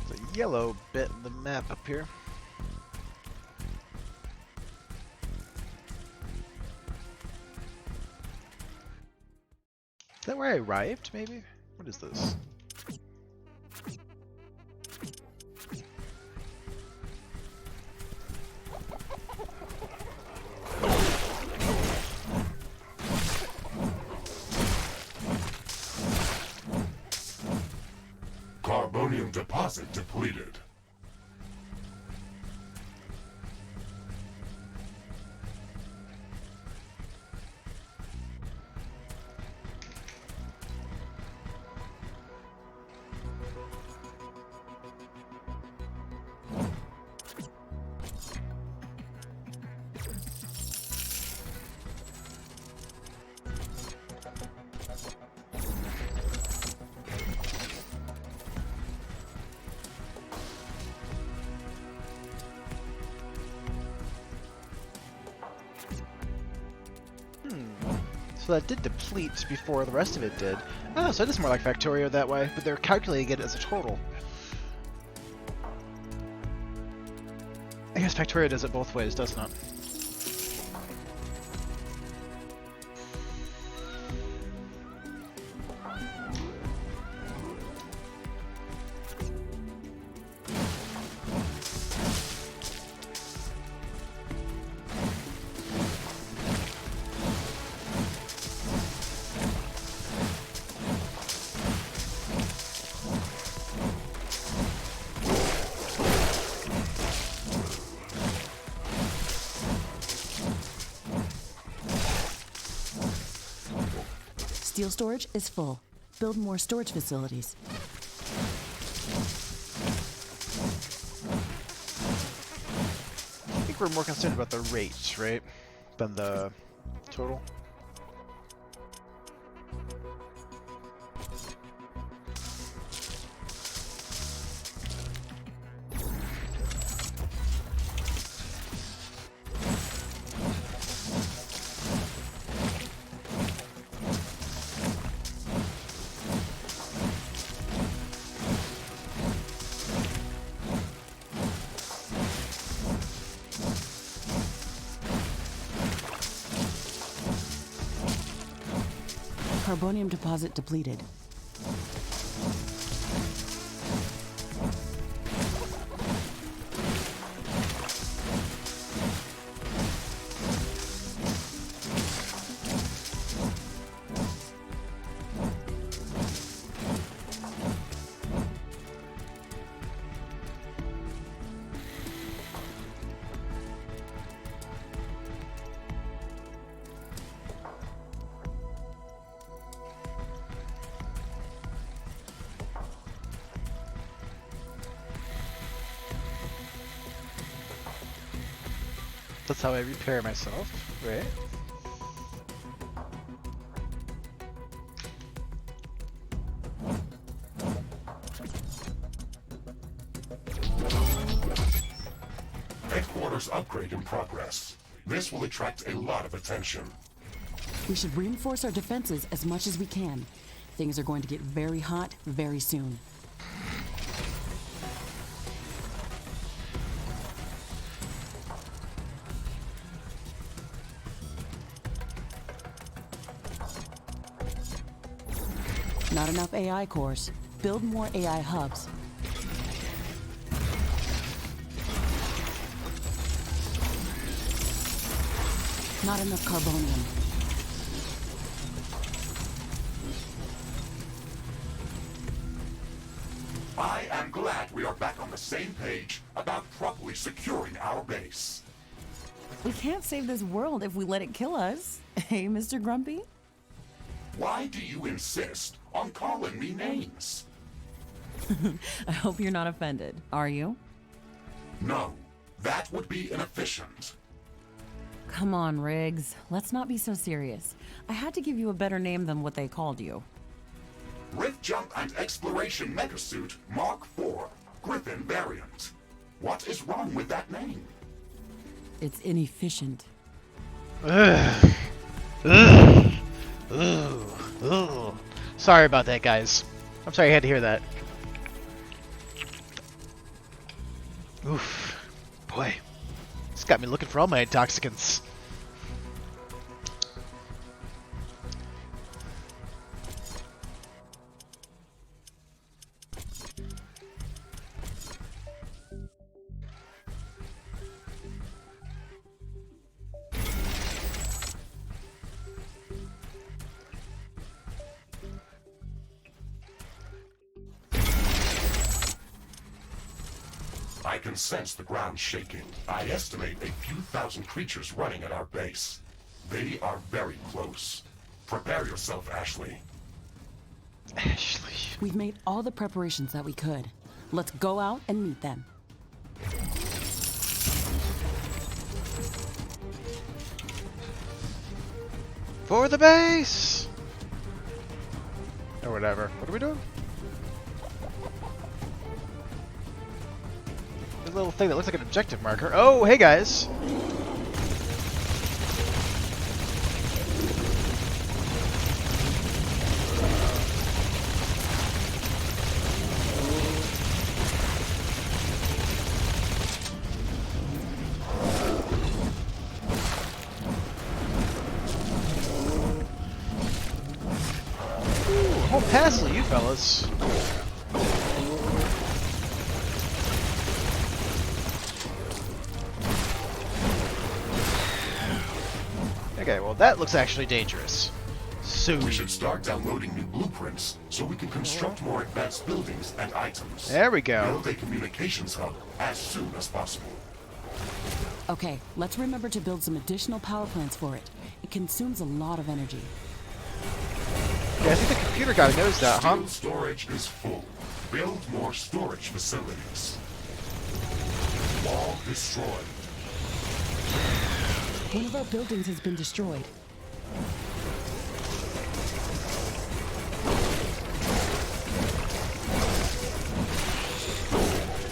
The yellow bit in the map up here. Is that where I arrived, maybe? What is this? Carbonium deposit depleted. So that did deplete before the rest of it did. Oh, so it is more like Factorio that way, but they're calculating it as a total. I guess Factorio does it both ways, doesn't it? Steel storage is full. Build more storage facilities. I think we're more concerned about the rate, right? Than the total. Carbonium deposit depleted. That's how I repair myself, right? Headquarters upgrade in progress. This will attract a lot of attention. We should reinforce our defenses as much as we can. Things are going to get very hot very soon. Not enough AI cores. Build more AI hubs. Not enough carbonium. I am glad we are back on the same page about properly securing our base. We can't save this world if we let it kill us. Hey, Mr. Grumpy? Why do you insist on calling me names? I hope you're not offended. Are you? No, that would be inefficient. Come on, Riggs. Let's not be so serious. I had to give you a better name than what they called you. Rift Jump and Exploration Megasuit Mark IV, Griffin variant. What is wrong with that name? It's inefficient. Ugh. Ugh. Ugh. Ugh. Sorry about that, guys. I'm sorry I had to hear that. Oof. Boy. It's got me looking for all my intoxicants. I can sense the ground shaking. I estimate a few thousand creatures running at our base. They are very close. Prepare yourself, Ashley. Ashley. We've made all the preparations that we could. Let's go out and meet them. For the base! Or whatever. What are we doing? There's a little thing that looks like an objective marker. Oh, hey guys! Whole passel, you fellas. Okay, well that looks actually dangerous. So We should start downloading new blueprints so we can construct more advanced buildings and items. there we go. Build a communications hub as soon as possible. Okay, let's remember to build some additional power plants for it. It consumes a lot of energy. Yeah, I think the computer guy knows that, huh? Steel storage is full. Build more storage facilities. Wall destroyed. One of our buildings has been destroyed.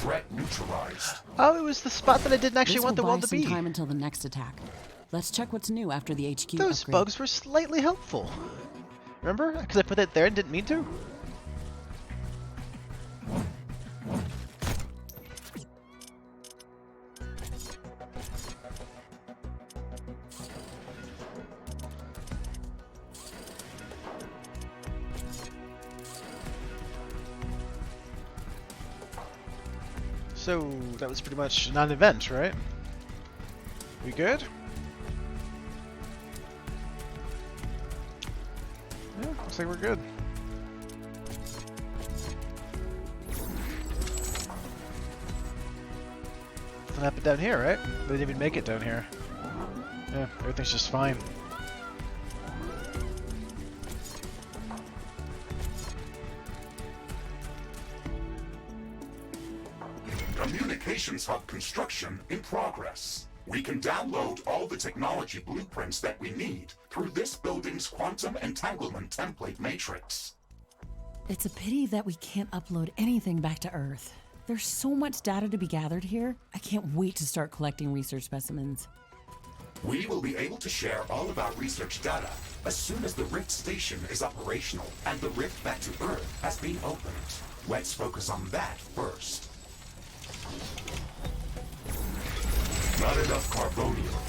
Threat neutralized. Oh, it was the spot that I didn't actually This want the will world buy to some be. time until the next attack. Let's check what's new after the HQ Those upgrade. bugs were slightly helpful. Remember? Because I put that there and didn't mean to? So, that was pretty much a non-event, right? We good? Yeah, looks like we're good. Nothing happened down here, right? They didn't even make it down here. Yeah, everything's just fine. Communications hub construction in progress. We can download all the technology blueprints that we need through this building's quantum entanglement template matrix. It's a pity that we can't upload anything back to Earth. There's so much data to be gathered here. I can't wait to start collecting research specimens. We will be able to share all of our research data as soon as the Rift Station is operational and the rift back to Earth has been opened. Let's focus on that first. Not enough carbonium.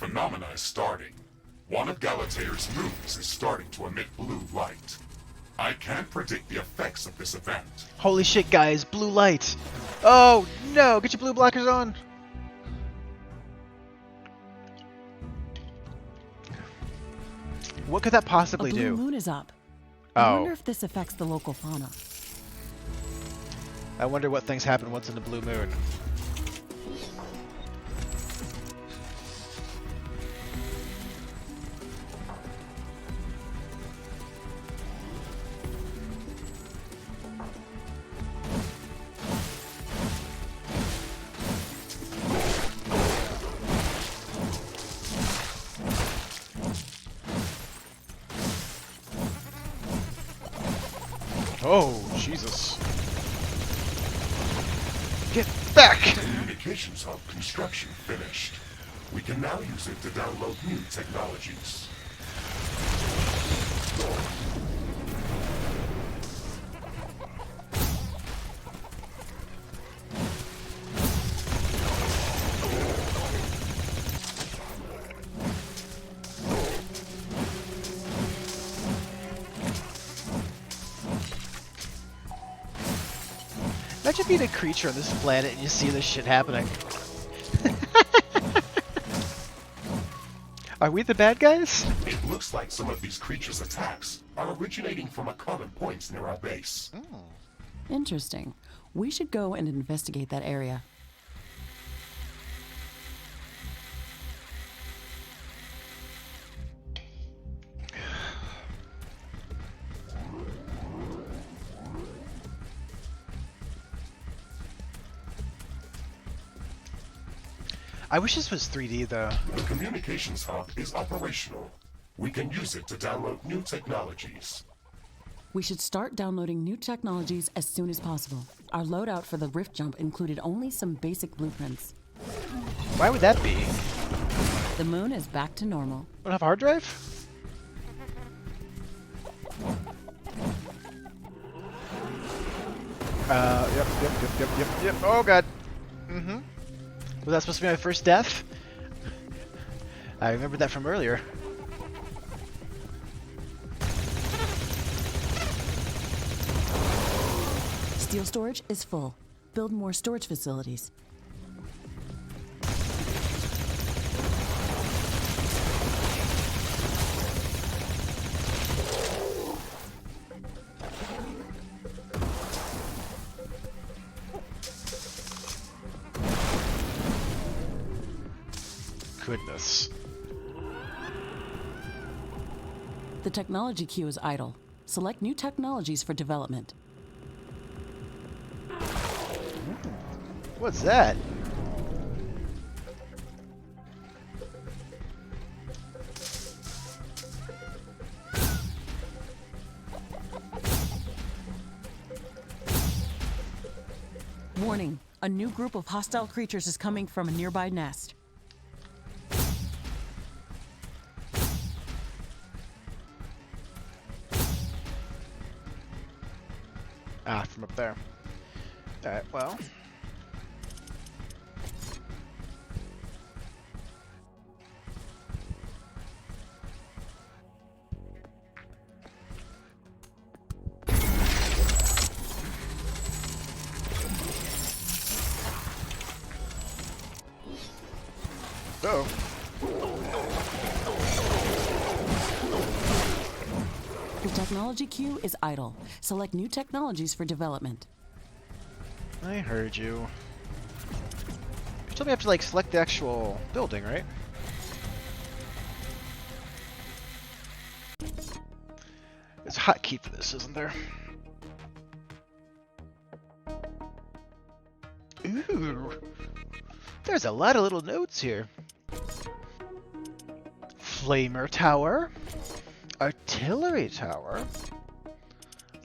phenomena is starting. One of Galatea's moons is starting to emit blue light. I can't predict the effects of this event. Holy shit, guys! Blue light! Oh no! Get your blue blockers on! What could that possibly A blue do? moon is up. I wonder Oh. if this affects the local fauna. I wonder what things happen once in the blue moon. Oh, Jesus. Get back! Communications hub construction finished. We can now use it to download new technologies. Imagine being a creature on this planet and you see this shit happening. Are we the bad guys? It looks like some of these creatures' attacks are originating from a common point near our base. Interesting. We should go and investigate that area. I wish this was 3D though. The communications hub is operational. We can use it to download new technologies. We should start downloading new technologies as soon as possible. Our loadout for the rift jump included only some basic blueprints. Why would that be? The moon is back to normal. Don't have a hard drive? Yep. Oh god. Was that supposed to be my first death? I remember that from earlier. Steel storage is full. Build more storage facilities. Goodness. The technology queue is idle. Select new technologies for development. What's that? Warning, a new group of hostile creatures is coming from a nearby nest. Ah, from up there. Alright, well. Uh-oh. The technology queue is idle. Select new technologies for development. I heard you. You told me I have to like select the actual building, right? There's a hotkey for this, isn't there? Ooh. There's a lot of little notes here. Flamer tower. Artillery tower.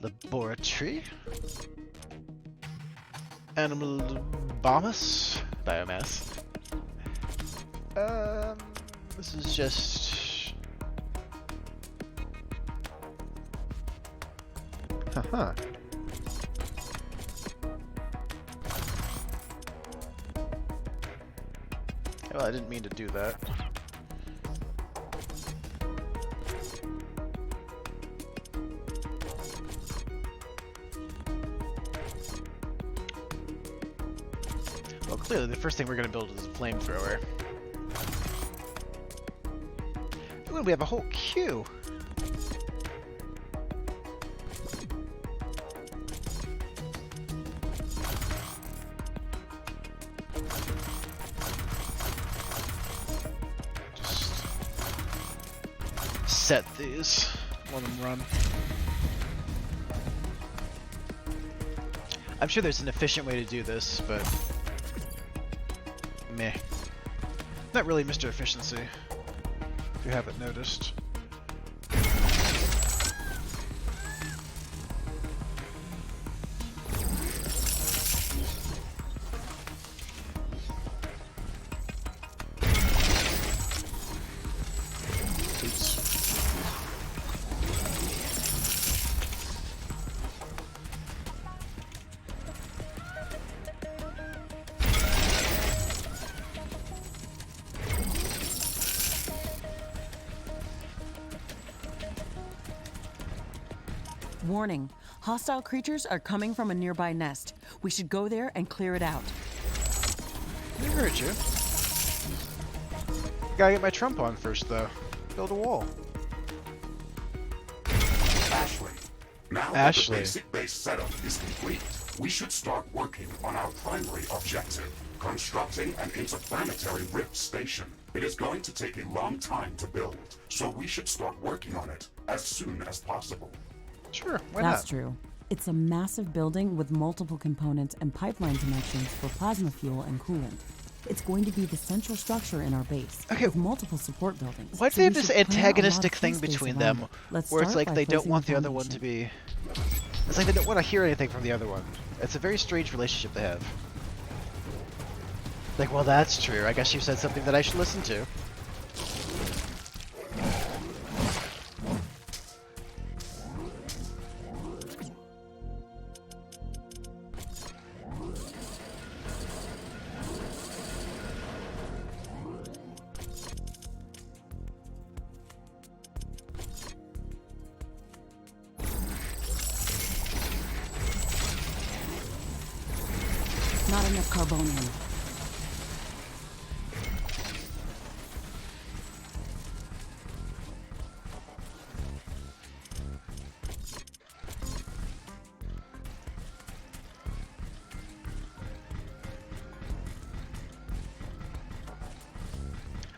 Laboratory. Animal biomass. This is just. Haha. Well, I didn't mean to do that. Well, clearly the first thing we're gonna build is a flamethrower. Ooh, we have a whole queue. Just set these. Let them run. I'm sure there's an efficient way to do this, but meh. Not really Mr. Efficiency, if you haven't noticed. Oops. Warning, hostile creatures are coming from a nearby nest. We should go there and clear it out. I heard you. Gotta get my trump on first, though. Build a wall. Ashley, now that the basic base setup is complete, we should start working on our primary objective, constructing an interplanetary rift station. It is going to take a long time to build, so we should start working on it as soon as possible. Sure, why That's not? true. It's a massive building with multiple components and pipeline connections for plasma fuel and coolant. It's going to be the central structure in our base, Okay. with multiple support buildings. Why do So they have we this should plan a lot of antagonistic free thing space between around them, it. Let's where it's start like by they don't placing want the the other one to foundation. be... It's like they don't want to hear anything from the other one. It's a very strange relationship they have. Like, well, that's true. I guess you said something that I should listen to. Not enough carbonium.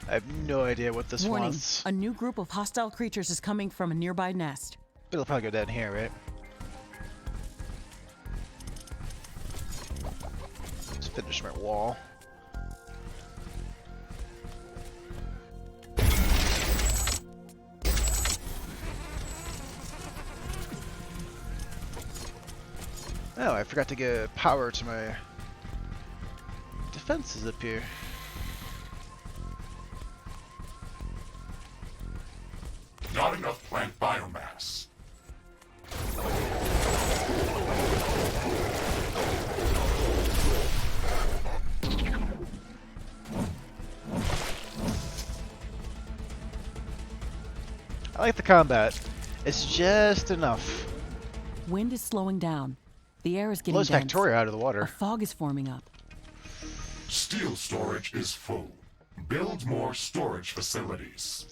I have no idea what this Warning, wants. a new group of hostile creatures is coming from a nearby nest. But it'll probably go down here, right? Let's finish my wall. Oh, I forgot to get power to my defenses up here. Not enough plant biomass. I like the combat. It's just enough. Wind is slowing down. The air is getting Blows dense. Factoria out of the A water. fog is forming up. Steel storage is full. Build more storage facilities.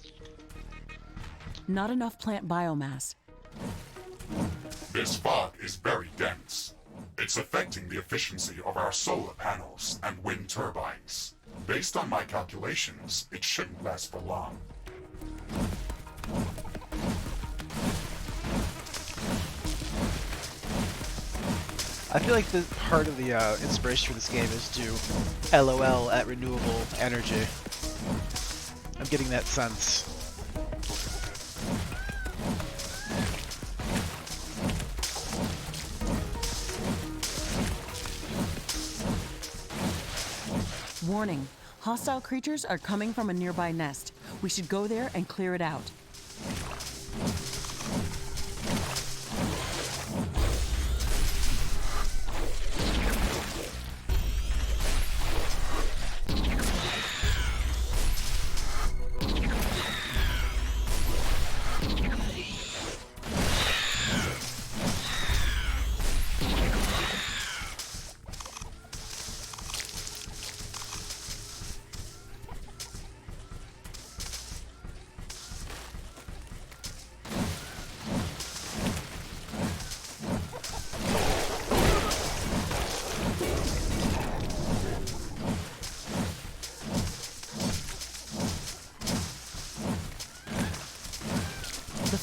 Not enough plant biomass. This fog is very dense. It's affecting the efficiency of our solar panels and wind turbines. Based on my calculations, it shouldn't last for long. I feel like the part of the inspiration for this game is to LOL at renewable energy. I'm getting that sense. Warning, hostile creatures are coming from a nearby nest. We should go there and clear it out.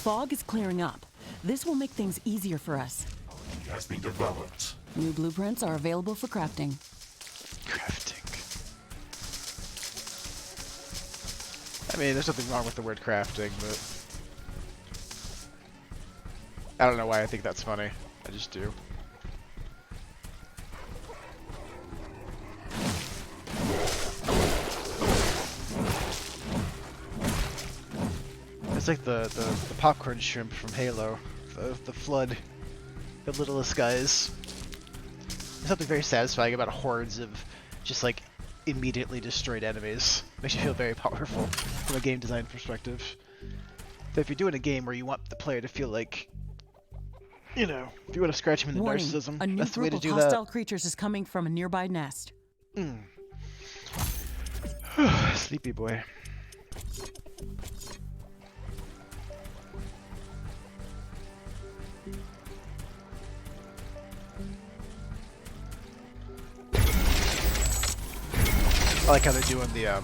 fog is clearing up. This will make things easier for us. Has been developed. New blueprints are available for crafting. Crafting. I mean, there's nothing wrong with the word crafting, but I don't know why I think that's funny. I just do. It's like the popcorn shrimp from Halo, the flood, the littlest guys. There's something very satisfying about hordes of just like immediately destroyed enemies. Makes you feel very powerful from a game design perspective. So if you're doing a game where you want the player to feel like, you know, if you want to scratch him in the Warning, narcissism, a new that's the way group to of do hostile creatures is coming from a nearby nest. that. Sleepy boy. I like how they're doing the,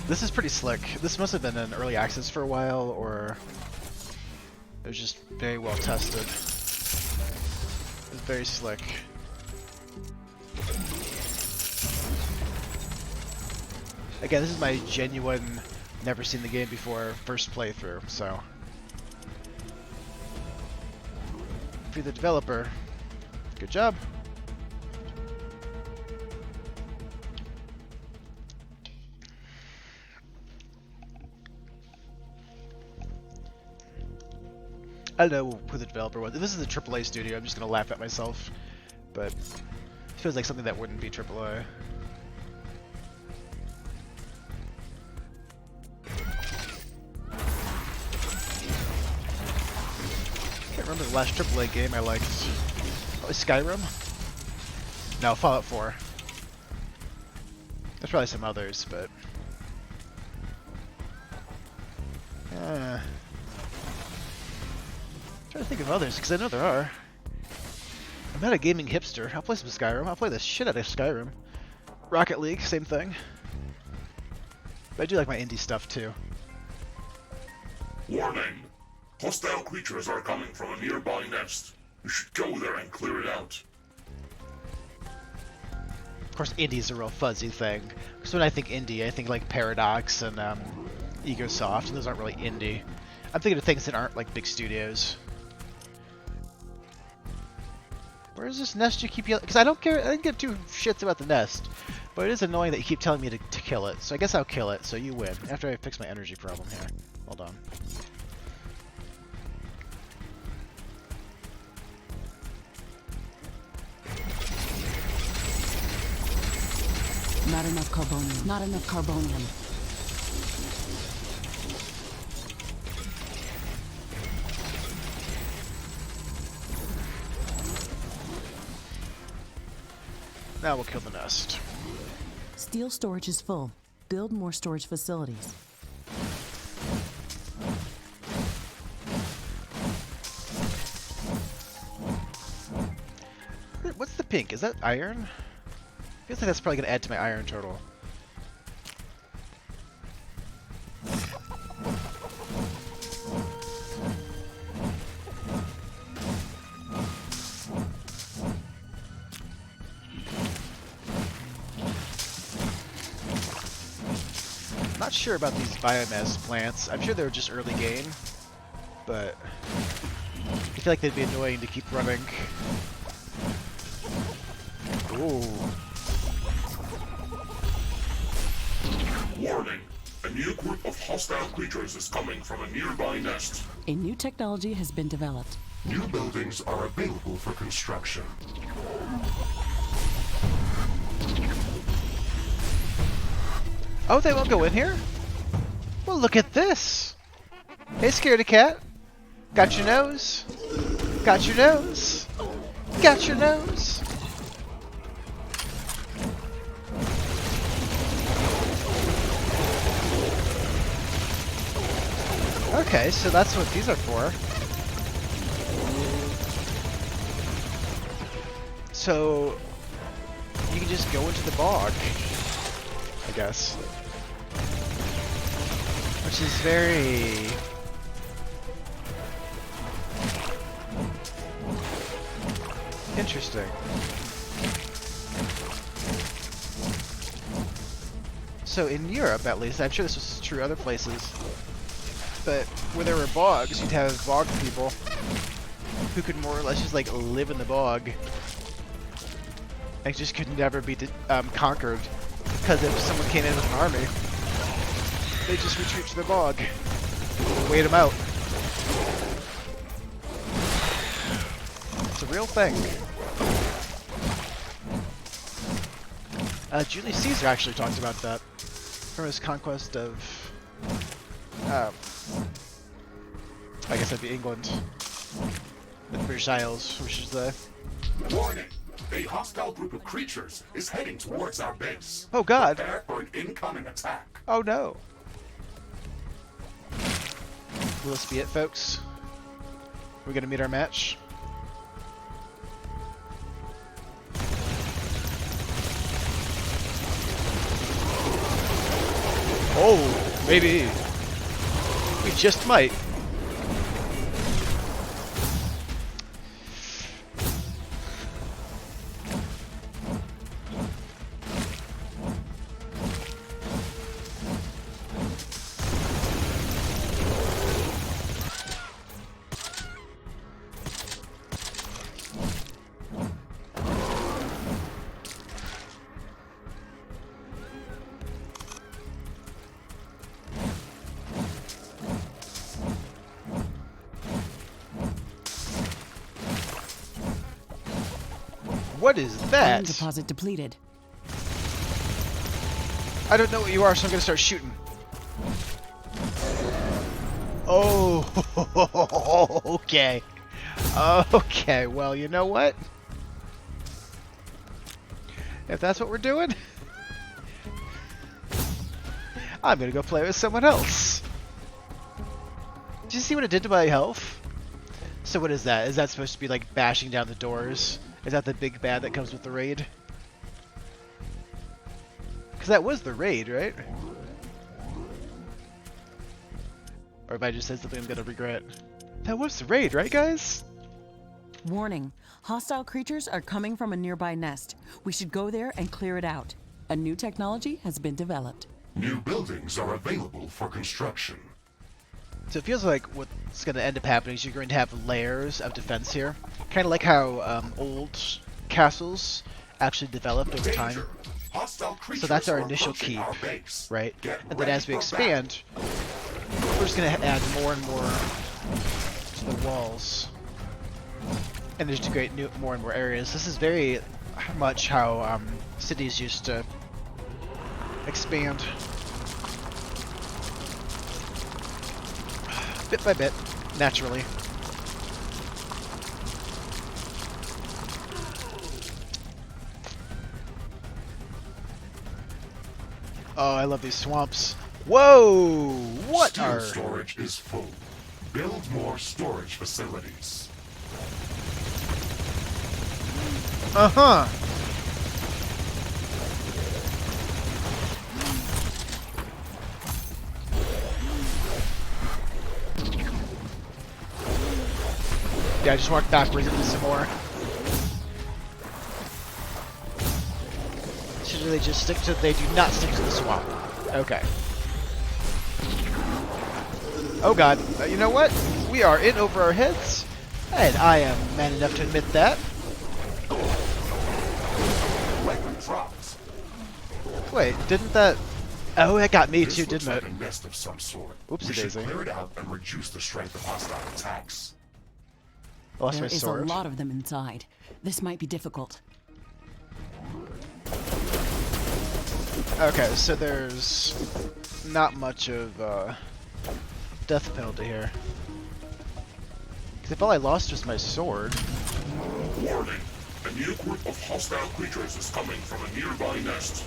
this is pretty slick. This must have been in early access for a while, or it was just very well tested. It's very slick. Again, this is my genuine, never seen the game before, first playthrough, so. If you're the developer, good job. I don't know who the developer was. If this is a AAA studio, I'm just gonna laugh at myself. But it feels like something that wouldn't be AAA. Can't remember the last AAA game I liked. Probably Skyrim? No, Fallout 4. There's probably some others, but trying to think of others, because I know there are. I'm not a gaming hipster. I'll play some Skyrim. I'll play the shit out of Skyrim. Rocket League, same thing. But I do like my indie stuff too. Warning! Hostile creatures are coming from a nearby nest. You should go there and clear it out. Of course, indie's a real fuzzy thing. Because when I think indie, I think like Paradox and Egosoft, and those aren't really indie. I'm thinking of things that aren't like big studios. Where's this nest you keep yelling? Because I don't care, I didn't give two shits about the nest. But it is annoying that you keep telling me to kill it. So I guess I'll kill it, so you win. After I fix my energy problem here. Hold on. Not enough carbonium. Not enough carbonium. Now we'll kill the nest. Steel storage is full. Build more storage facilities. What's the pink? Is that iron? Feels like that's probably gonna add to my iron total. Not sure about these biomass plants. I'm sure they're just early game, but I feel like they'd be annoying to keep running. Ooh. Warning! A new group of hostile creatures is coming from a nearby nest. A new technology has been developed. New buildings are available for construction. Oh, they won't go in here? Well, look at this. Hey, scaredy cat. Got your nose. Got your nose. Got your nose. Okay, so that's what these are for. So you can just go into the bog, I guess. Which is very Interesting. So in Europe, at least, I'm sure this was true other places, but where there were bogs, you'd have bog people who could more or less just like live in the bog and just could never be conquered, because if someone came in with an army, they just retreat to the bog, wait them out. It's a real thing. Julius Caesar actually talked about that from his conquest of, I guess that'd be England, the British Isles, which is the... Warning! A hostile group of creatures is heading towards our base. Oh god! Prepare for an incoming attack. Oh no! Will this be it, folks? We're gonna meet our match? Oh, maybe. We just might. What is Iron that? deposit depleted. I don't know what you are, so I'm gonna start shooting. Oh, okay. Okay, well, you know what? If that's what we're doing, I'm gonna go play with someone else. Did you see what it did to my health? So what is that? Is that supposed to be like bashing down the doors? Is that the big bad that comes with the raid? Because that was the raid, right? Or if I just said something I'm gonna regret. That was the raid, right guys? Warning. Hostile creatures are coming from a nearby nest. We should go there and clear it out. A new technology has been developed. New buildings are available for construction. So it feels like what's going to end up happening is you're going to have layers of defense here. Kind of like how old castles actually developed over time. Danger. Hostile creatures So that's our are initial approaching keep, our base. right? Get And then ready as we for expand, we're just going to add more and more to the walls. And there's to create more and more areas. This is very much how cities used to expand. Bit by bit, naturally. Oh, I love these swamps. Whoa! What Steel are... storage is full. Build more storage facilities. Uh-huh! Yeah, I just walked backwards into some more. So do they just stick to... They do not stick to the swamp. Okay. Oh god. You know what? We are in over our heads. And I am man enough to admit that. Weapon drops. Wait, didn't that... Oh, it got me This too, looks didn't like it? a nest of some sort. Oopsie We should daisy. clear it out and reduce the strength of hostile attacks. Lost There my is a sword. lot of them inside. This might be difficult. Okay, so there's not much of death penalty here. Because if all I lost was my sword. Warning. A new group of hostile creatures is coming from a nearby nest.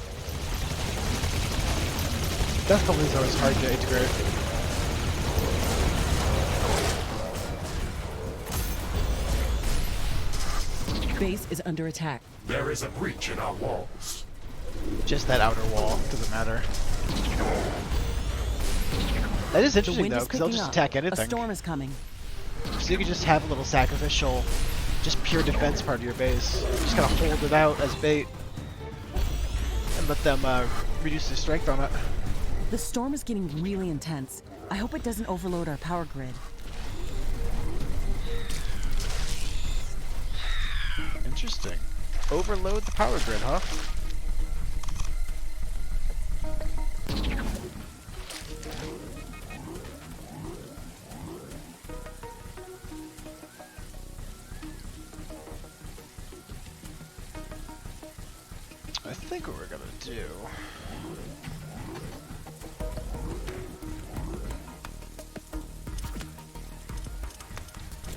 Death penalty is always hard to integrate. Base is under attack. There is a breach in our walls. Just that outer wall, doesn't matter. That is The interesting wind though, is because they'll picking just up. attack A anything. storm is coming. So you could just have a little sacrificial just pure defense part of your base. Just kind of hold it out as bait and let them reduce their strength on it. The storm is getting really intense. I hope it doesn't overload our power grid. Interesting. Overload the power grid, huh? I think what we're gonna do.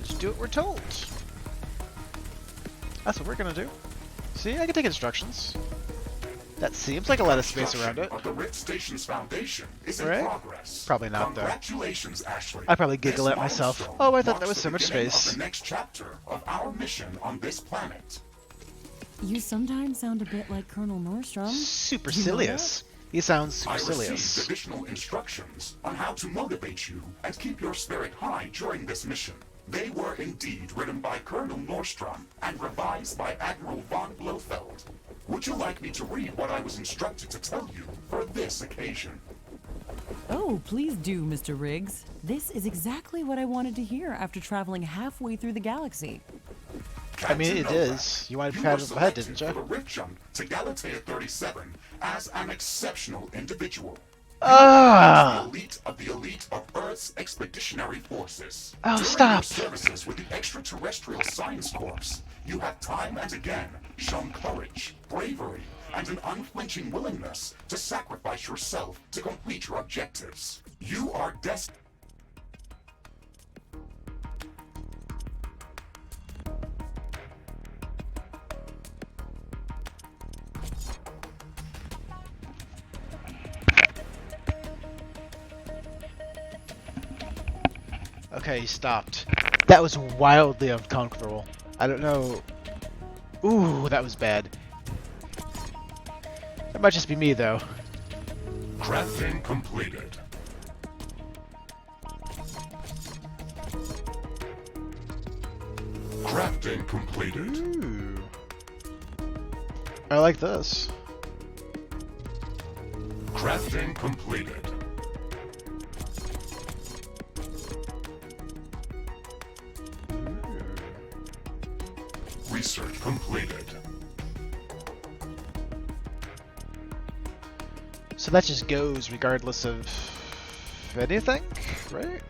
Just do what we're told. That's what we're gonna do. See, I can take instructions. That seems like a lot of space around it. Of the Rift Station's foundation is in Right? progress. Probably not, though. Congratulations, Ashley. I probably giggle This at myself. milestone Oh, I thought there marks was so the much beginning space. of the next chapter of our mission on this planet. You sometimes sound a bit like Colonel Nordstrom. Supercilious. He sounds I supercilious. received additional instructions on how to motivate you and keep your spirit high during this mission. They were indeed written by Colonel Nordstrom and revised by Admiral von Blofeld. Would you like me to read what I was instructed to tell you for this occasion? Oh, please do, Mr. Riggs. This is exactly what I wanted to hear after traveling halfway through the galaxy. I mean, it Captain Novak, is. You wanted to you pat were us on the head, selected didn't you? for the Rift Jump to Galatea 37 as an exceptional individual. Ah! The elite of the elite of Earth's expeditionary forces. Oh, During stop. your services with the Extraterrestrial Science Corps, you have time and again shown courage, bravery, and an unflinching willingness to sacrifice yourself to complete your objectives. You are destined. Okay, he stopped. That was wildly uncomfortable. I don't know. Ooh, that was bad. That might just be me, though. Crafting completed. Crafting completed. Ooh. I like this. Crafting completed. Research completed. So that just goes regardless of anything, right?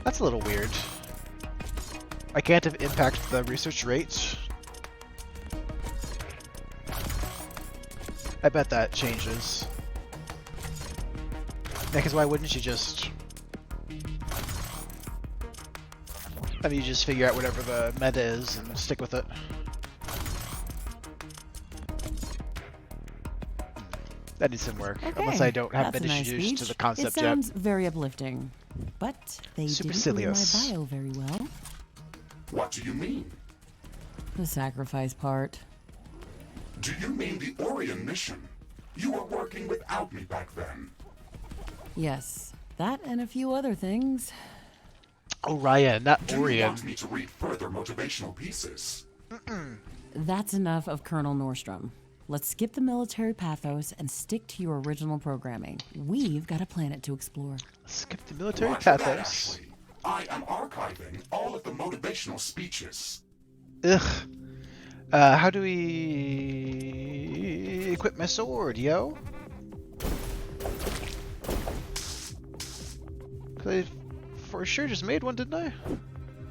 That's a little weird. I can't have impact the research rate. I bet that changes. Yeah, because why wouldn't you just... I mean, you just figure out whatever the meta is and stick with it. That needs some work, Okay, unless I don't have that's been a nice introduced to speech. the concept It sounds very uplifting, but they didn't read my Supercilious. bio very well. What do you mean? The sacrifice part. Do you mean the Orion mission? You were working without me back then. Yes, that and a few other things. yet. Orion, not Do you Orion. want me to read further motivational pieces? That's enough of Colonel Nordstrom. Let's skip the military pathos and stick to your original programming. We've got a planet to explore. Skip the military Roger that, pathos. Ashley. I am archiving all of the motivational speeches. Ugh. How do we equip my sword, yo? 'Cause I for sure just made one, didn't I?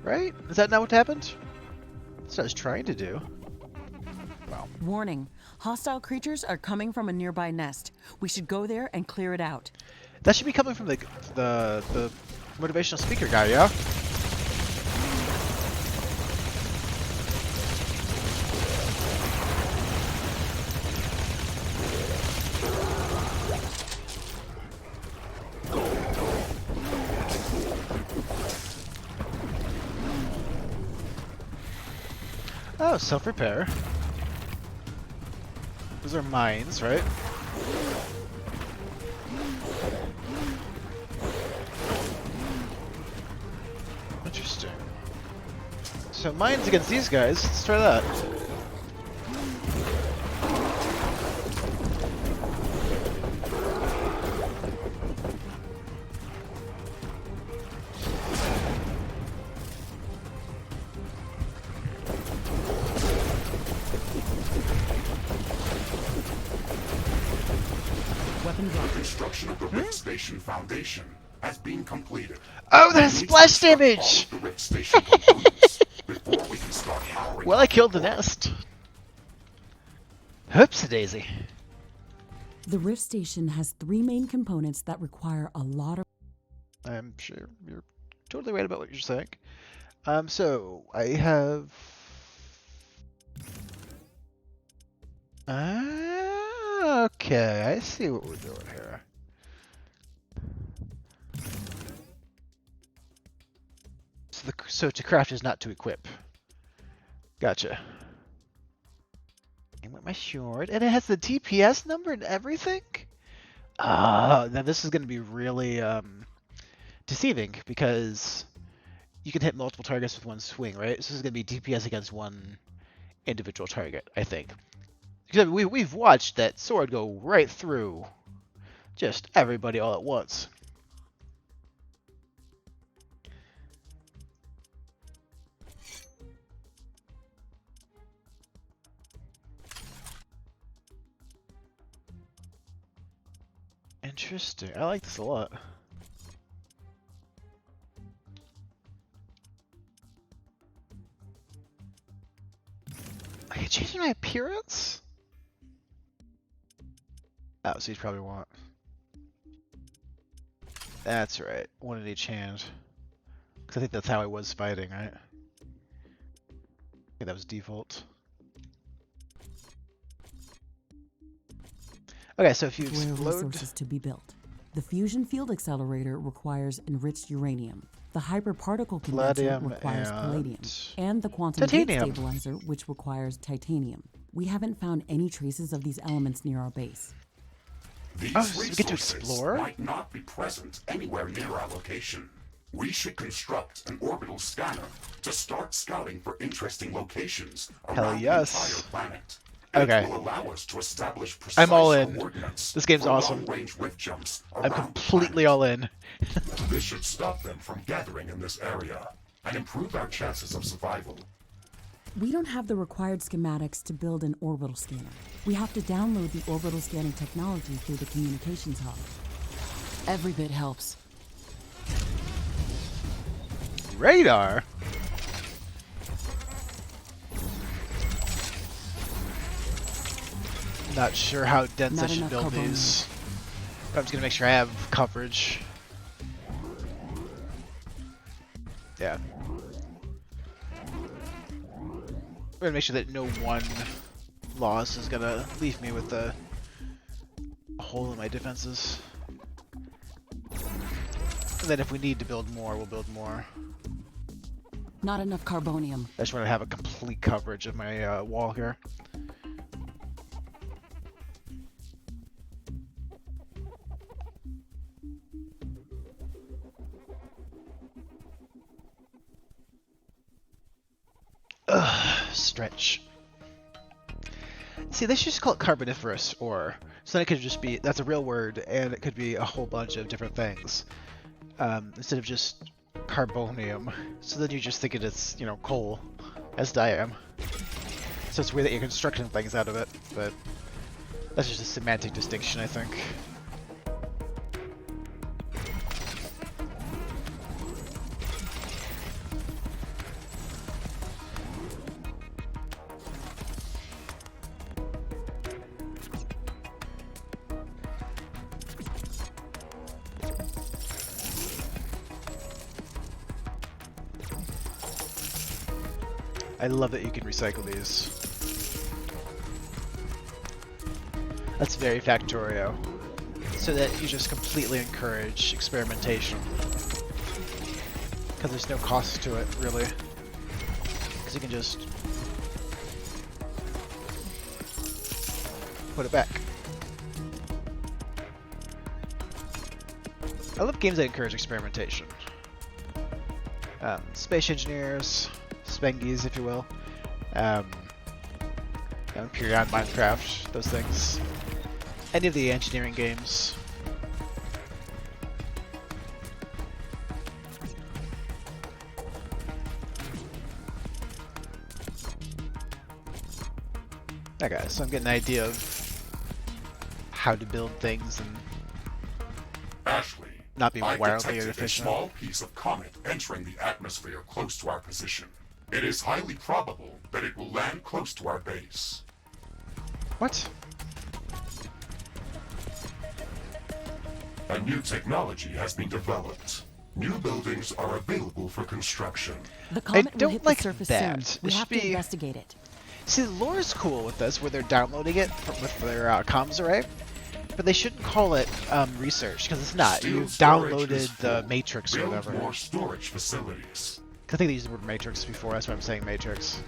Right? Is that not what happened? That's what I was trying to do. Wow. Warning, hostile creatures are coming from a nearby nest. We should go there and clear it out. That should be coming from the motivational speaker guy, yeah? Oh, self-repair. Those are mines, right? So mine's against these guys. Let's try that. Construction of the Rift Station Foundation has been completed. Oh, We that need to splash construct all damage! of the Rift Station components before we can start powering Well, I up killed the core. nest. Oopsie daisy. The Rift Station has 3 main components that require a lot of. I'm sure you're totally right about what you're saying. So I have. Okay, I see what we're doing here. So to craft is not to equip. Gotcha. And with my sword, and it has the DPS number and everything. Now this is going to be really deceiving because you can hit multiple targets with one swing, right? So this is going to be DPS against one individual target, I think. Because we've watched that sword go right through just everybody all at once. Interesting. I like this a lot. Are you changing my appearance? Oh, so you probably want. That's right. One in each hand. Because I think that's how I was fighting, right? I think that was default. Okay, so if you Rare explode... resources to be built. The fusion field accelerator requires enriched uranium. The hyperparticle condenser Palladium requires and palladium. And the quantum gate titanium. stabilizer, which requires titanium. We haven't found any traces of these elements near our base. These Oh, so we get to resources explore? might not be present anywhere near our location. We should construct an orbital scanner to start scouting for interesting locations around yes. the entire planet. Okay. It will allow us to establish precise I'm all in. coordinates This game's for awesome. long-range rift jumps I'm around the completely planet. all in. This should stop them from gathering in this area and improve our chances of survival. We don't have the required schematics to build an orbital scanner. We have to download the orbital scanning technology through the communications hub. Every bit helps. Radar? Not sure how dense I Not should enough build carbon. these. But I'm just gonna make sure I have coverage. Yeah. I'm gonna make sure that no one loss is gonna leave me with a hole in my defenses. And then if we need to build more, we'll build more. Not enough carbonium. I just want to have a complete coverage of my wall here. Stretch. See, they should just call it carboniferous ore. So then it could just be, that's a real word, and it could be a whole bunch of different things. Instead of just carbonium. So then you just think it's, you know, coal as diam. So it's weird that you're constructing things out of it, but that's just a semantic distinction, I think. I love that you can recycle these. That's very Factorio. So that you just completely encourage experimentation. Because there's no cost to it, really. Because you can just put it back. I love games that encourage experimentation. Space Engineers. Spengies, if you will. Period Minecraft, those things. Any of the engineering games. Okay, so I'm getting an idea of how to build things and Ashley, not be I wildly detected a artificial. small piece of comet entering the atmosphere close to our position. It is highly probable that it will land close to our base. What? A new technology has been developed. New buildings are available for construction. The comet will don't hit like the surface that. soon. We It should have to be- investigate it. See, the lore is cool with this, where they're downloading it with their comms array, but they shouldn't call it research, because it's not. Steel You storage is downloaded the full. Matrix or Build whatever. more storage facilities. I think they used the word Matrix before, that's why I'm saying Matrix.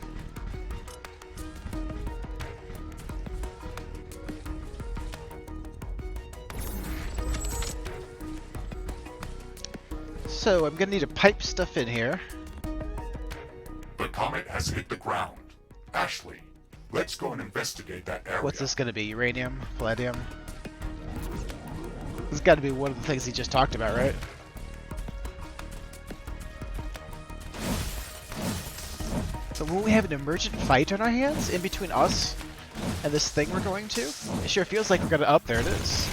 So, I'm gonna need to pipe stuff in here. The comet has hit the ground. Ashley, let's go and investigate that area. What's this gonna be? Uranium? Palladium? This has gotta be one of the things he just talked about, right? So will we have an emergent fight on our hands in between us and this thing we're going to? It sure feels like we're gonna... Oh, there it is.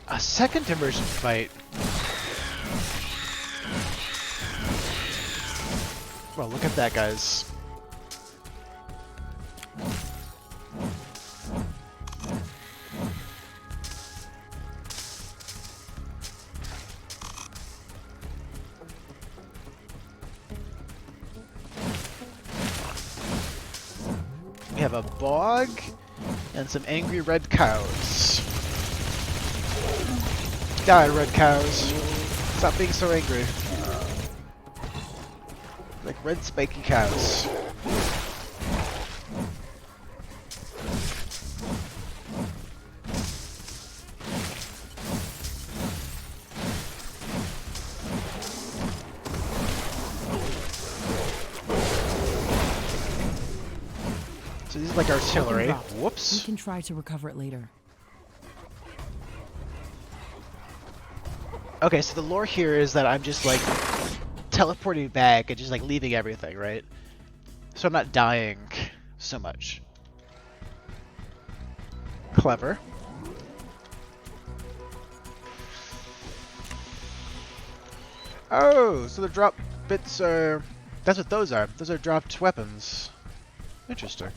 A second emergent fight. Well, look at that, guys. We have a bog and some angry red cows. Die, red cows. Stop being so angry. Like red spiky cows. So these are like artillery. Drop. We Whoops. can try to recover it later. Okay, so the lore here is that I'm just like teleporting back and just like leaving everything, right? So I'm not dying so much. Clever. Oh, so the drop bits are... That's what those are. Those are dropped weapons. Interesting.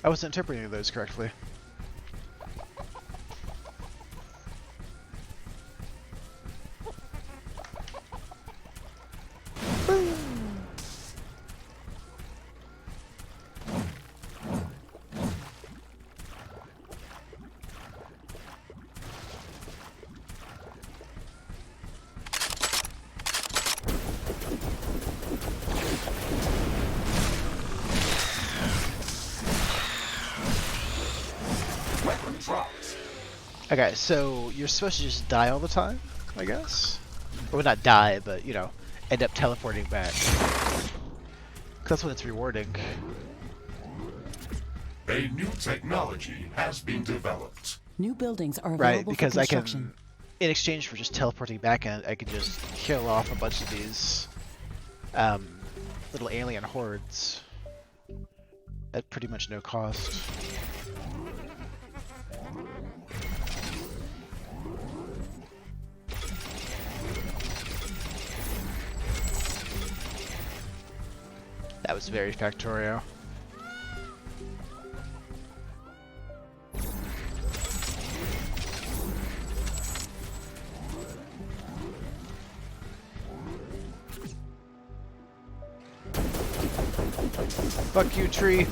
I wasn't interpreting those correctly. Weapon dropped. Okay, so you're supposed to just die all the time, I guess? Or not die, but, you know, end up teleporting back. 'Cause that's when it's rewarding. A new technology has been developed. New buildings are available Right, because for I can, construction. in exchange for just teleporting back, I can just kill off a bunch of these little alien hordes at pretty much no cost. That was very Factorio. Fuck you, tree.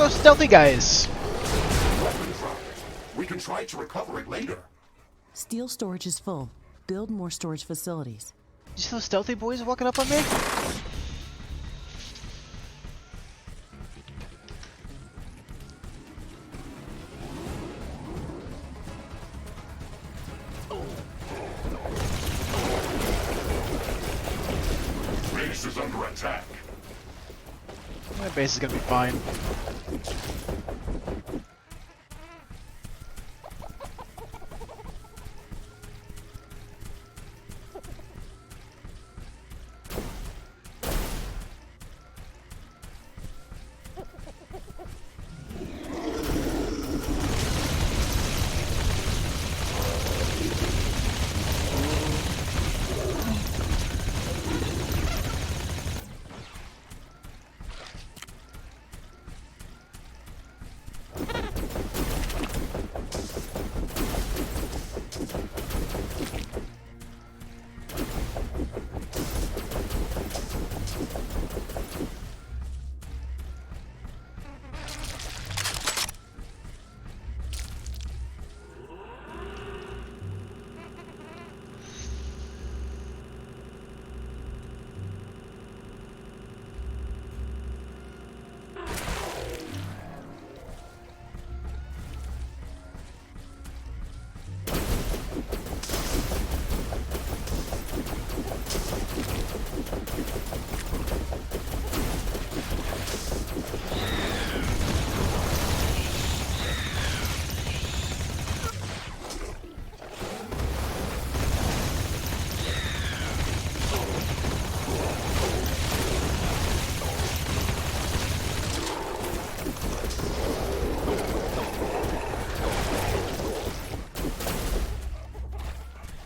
those stealthy guys. Weapon drop. We can try to recover it later. Steel storage is full. Build more storage facilities. You see those stealthy boys walking up on me? Base is under attack. My base is gonna be fine.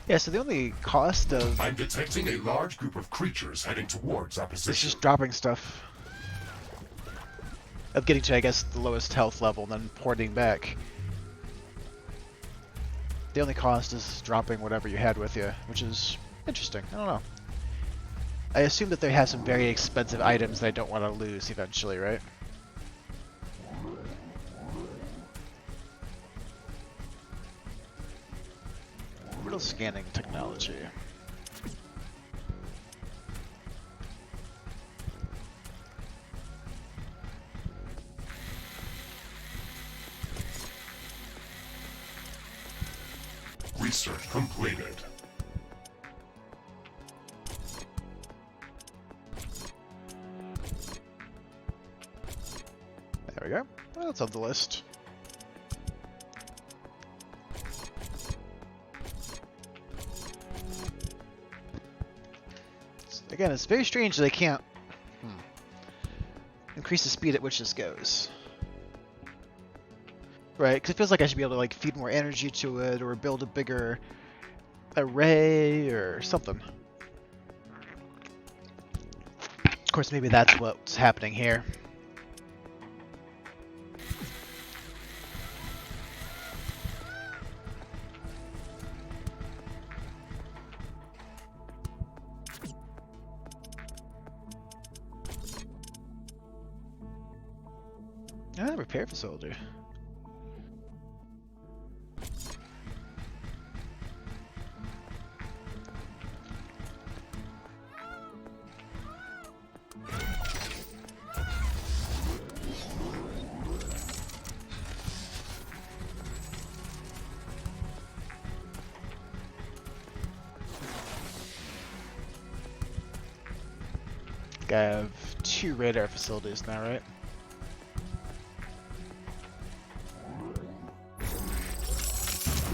Yeah, so the only cost of I'm detecting a large group of creatures heading towards our it's position. just dropping stuff. Of getting to, I guess, the lowest health level, and then porting back. The only cost is dropping whatever you had with you, which is interesting. I don't know. I assume that they have some very expensive items that I don't want to lose eventually, right? Orbital scanning technology. Research completed. There we go. Well, that's on the list. Again, it's very strange that they can't increase the speed at which this goes. Right, because it feels like I should be able to like feed more energy to it or build a bigger array or something. Of course, maybe that's what's happening here. Ah, repair facility. I have 2 radar facilities now, right?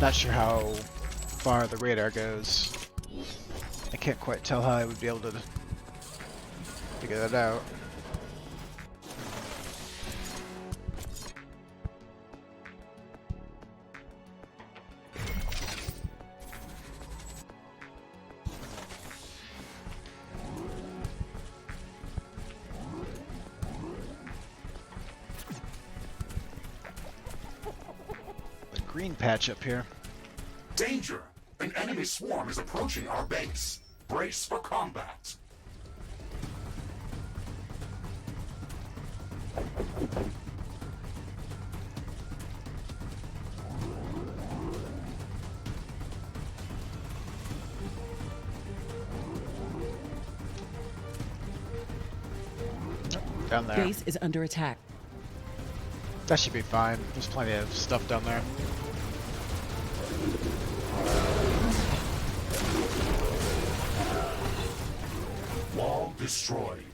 Not sure how far the radar goes. I can't quite tell how I would be able to figure that out. The green patch up here. Danger! An enemy swarm is approaching our base. Brace for combat. down there. Base is under attack. That should be fine. There's plenty of stuff down there. Wall destroyed.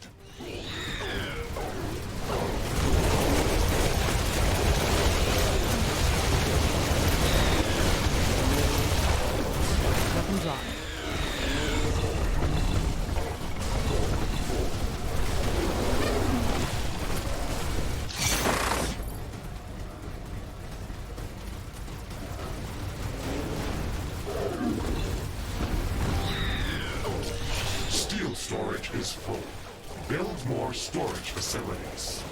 Weapon drop. Steel storage is full. Build more storage facilities.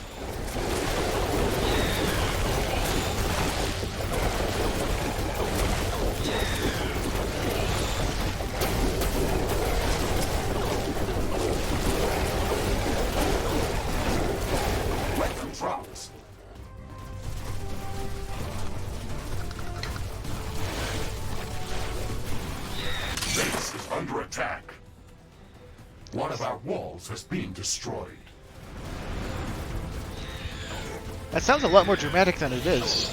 Weapon dropped. Base is under attack. One of our walls has been destroyed. That sounds a lot more dramatic than it is.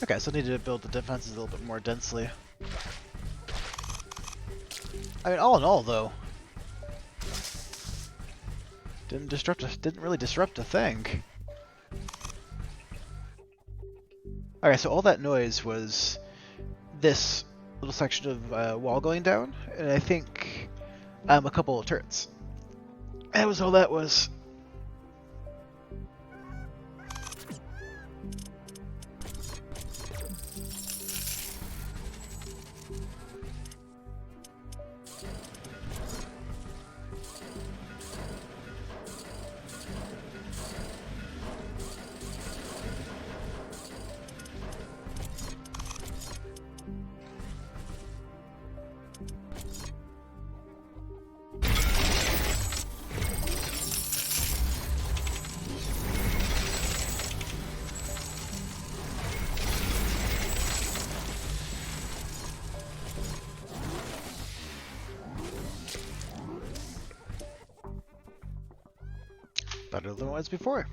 Okay, so I need to build the defenses a little bit more densely. I mean, all in all, though, didn't really disrupt a thing. Okay, so all that noise was this little section of wall going down, and I think a couple of turrets. That was all that was. Better than it was before.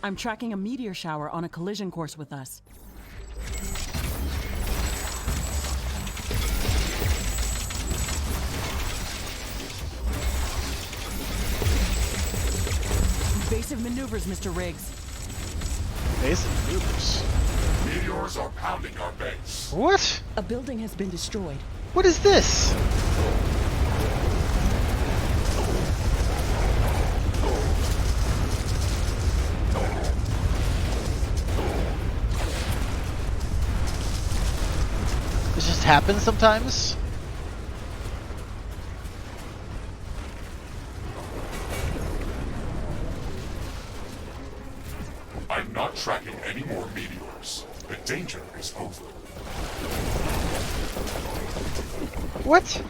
I'm tracking a meteor shower on a collision course with us. Evasive maneuvers, Mr. Riggs. Basic maneuvers. Meteors are pounding our base. What? A building has been destroyed. What is this? This just happens sometimes? I'm not tracking any more meteors. The danger is over. What?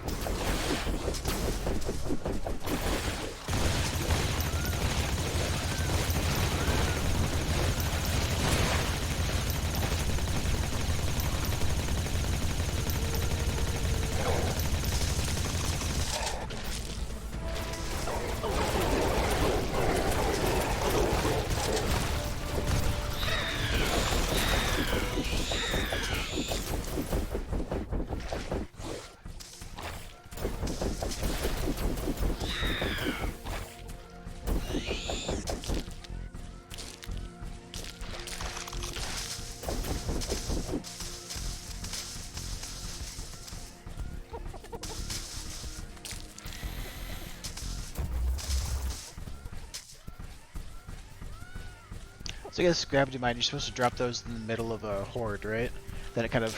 So I guess gravity mine, you're supposed to drop those in the middle of a horde, right? Then it kind of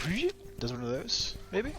does one of those, maybe?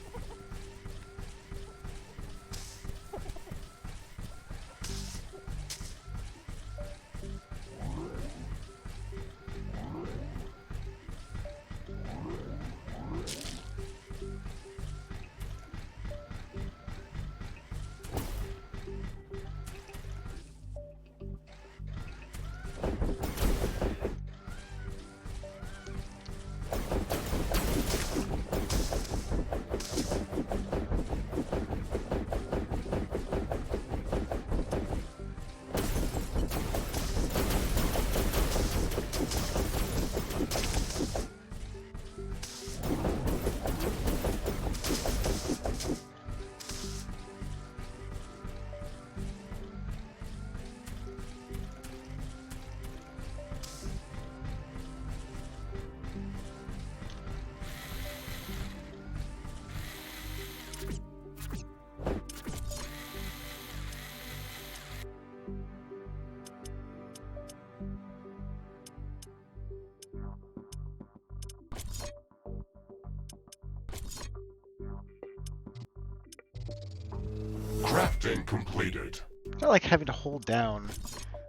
Crafting completed. It's not like having to hold down.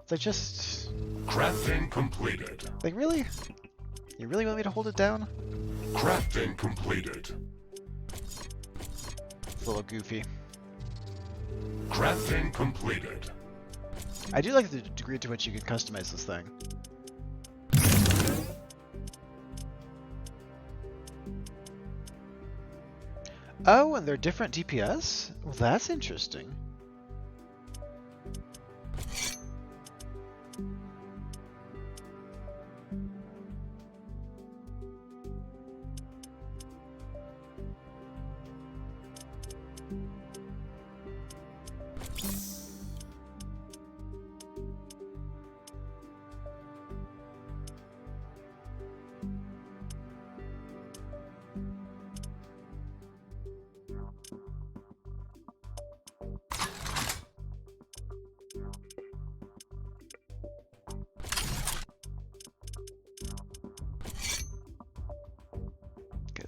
It's like just... Crafting completed. Like, really? You really want me to hold it down? Crafting completed. It's a little goofy. Crafting completed. I do like the degree to which you can customize this thing. Oh, and they're different DPS? Well, that's interesting.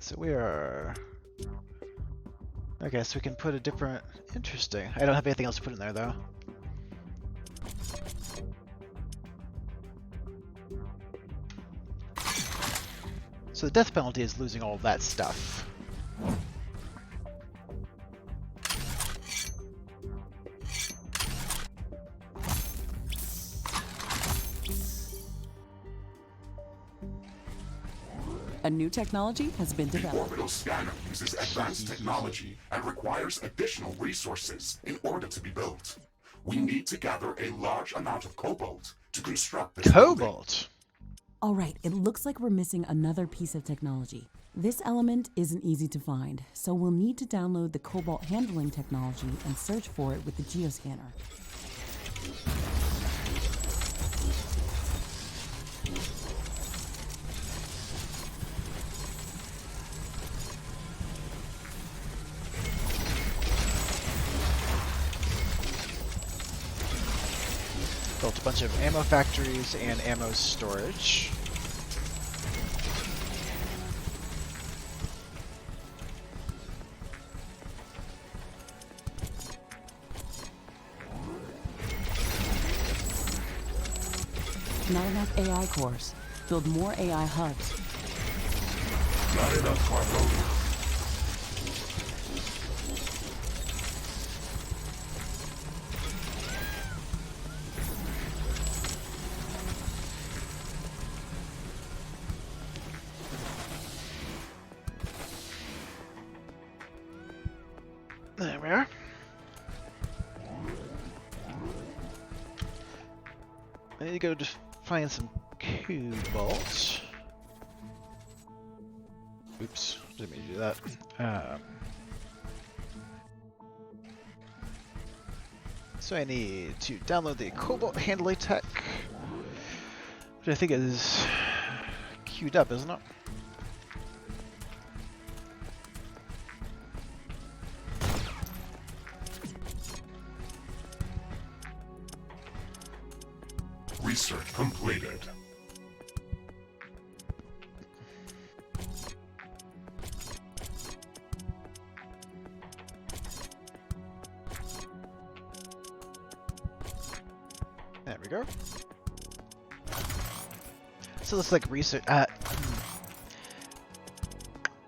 So we are... Okay, so we can put a different... Interesting. I don't have anything else to put in there, though. So the death penalty is losing all of that stuff. A new technology has been The developed. orbital scanner uses advanced technology and requires additional resources in order to be built. We need to gather a large amount of cobalt to construct this building. Cobalt! All right, it looks like we're missing another piece of technology. This element isn't easy to find, so we'll need to download the cobalt handling technology and search for it with the geoscanner. Built a bunch of ammo factories and ammo storage. Not enough AI cores. Build more AI hubs. Not enough cargo. There we are. I need to go to find some cobalt. Oops, didn't mean to do that. So I need to download the cobalt handling tech, which I think is queued up, isn't it? Research completed. There we go. So let's like research.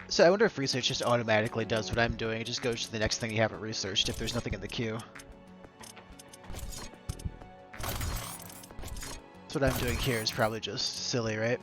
So I wonder if research just automatically does what I'm doing. It just goes to the next thing you haven't researched if there's nothing in the queue. So what I'm doing here is probably just silly, right?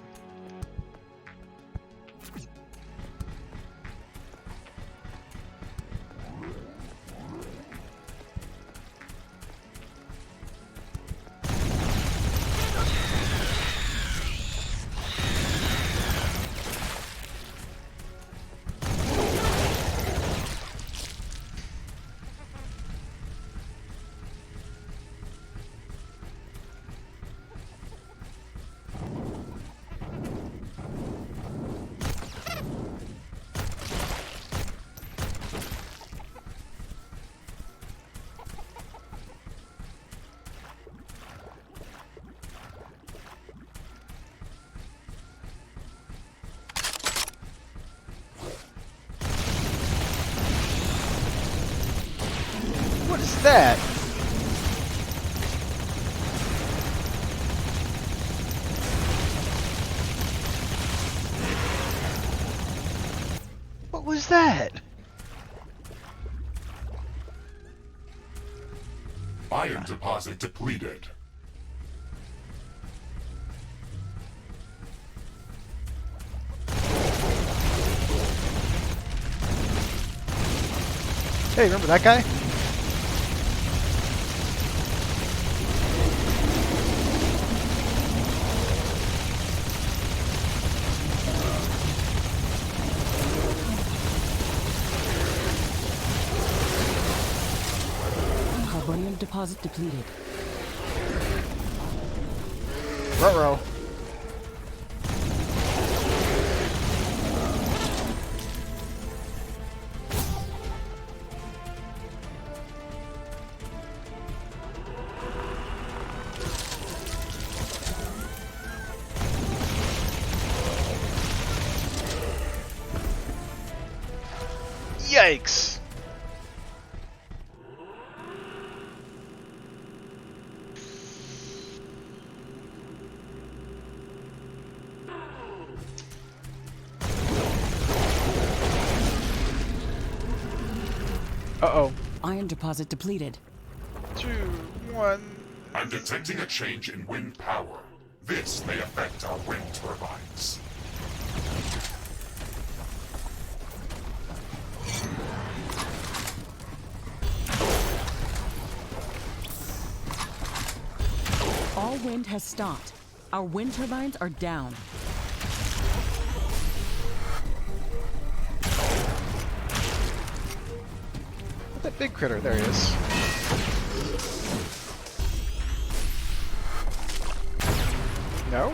What is that? What was that? Iron deposit depleted. Hey, remember that guy? Carbonium deposit depleted. Ruh-roh. Yikes! Uh-oh. Iron deposit depleted. 2, 1. I'm detecting a change in wind power. This may affect our wind turbines. All wind has stopped. Our wind turbines are down. That big critter, there he is. No?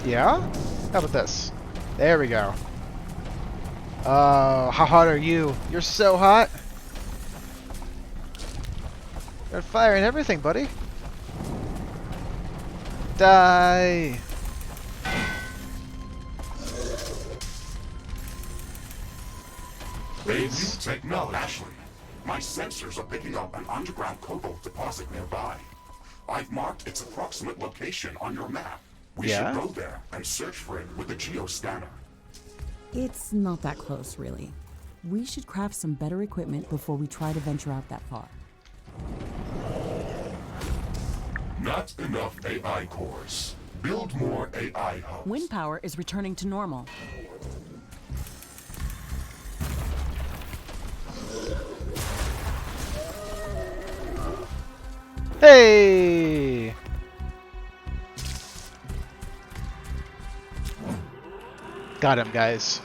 Yeah? How about this? There we go. Oh, how hot are you? You're so hot. You're on fire and everything, buddy. Die. New technology. Ashley, my sensors are picking up an underground cobalt deposit nearby. I've marked its approximate location on your map. We Yeah? should go there and search for it with a geoscanner. It's not that close, really. We should craft some better equipment before we try to venture out that far. Not enough AI cores. Build more AI hubs. Wind power is returning to normal. Hey! Got him, guys.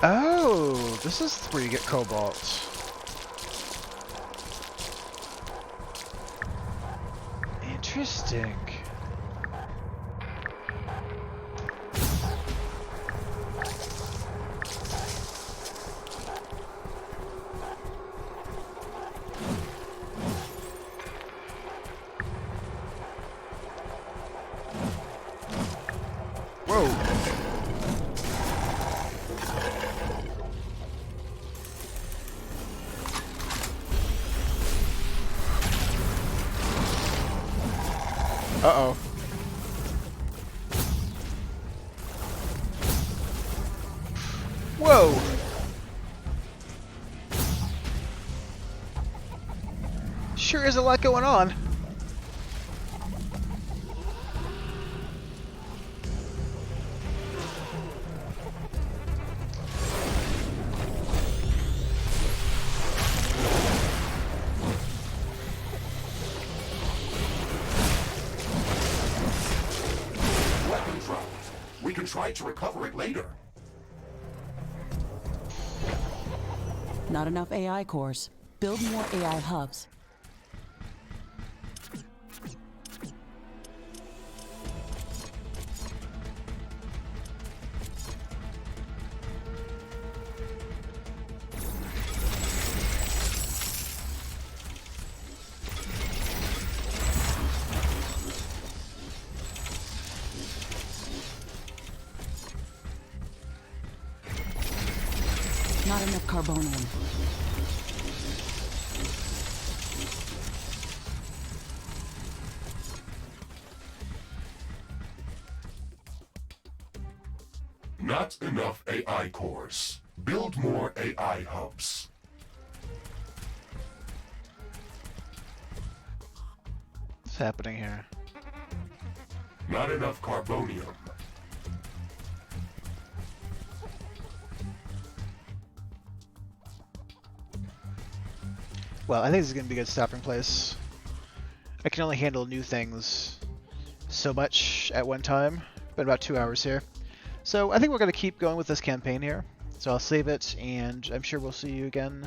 Oh, this is where you get cobalt. Interesting. Whoa. Uh-oh. Whoa. Sure is a lot going on. Weapon drop. We can try to recover it later. Not enough AI cores. Build more AI hubs. enough carbonium. Not enough AI cores. Build more AI hubs. What's happening here? Not enough carbonium. Well, I think this is going to be a good stopping place. I can only handle new things so much at one time. Been about 2 hours here. So I think we're going to keep going with this campaign here. So I'll save it, and I'm sure we'll see you again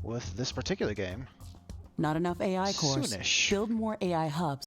with this particular game Not enough AI cores. soonish. Build more AI hubs.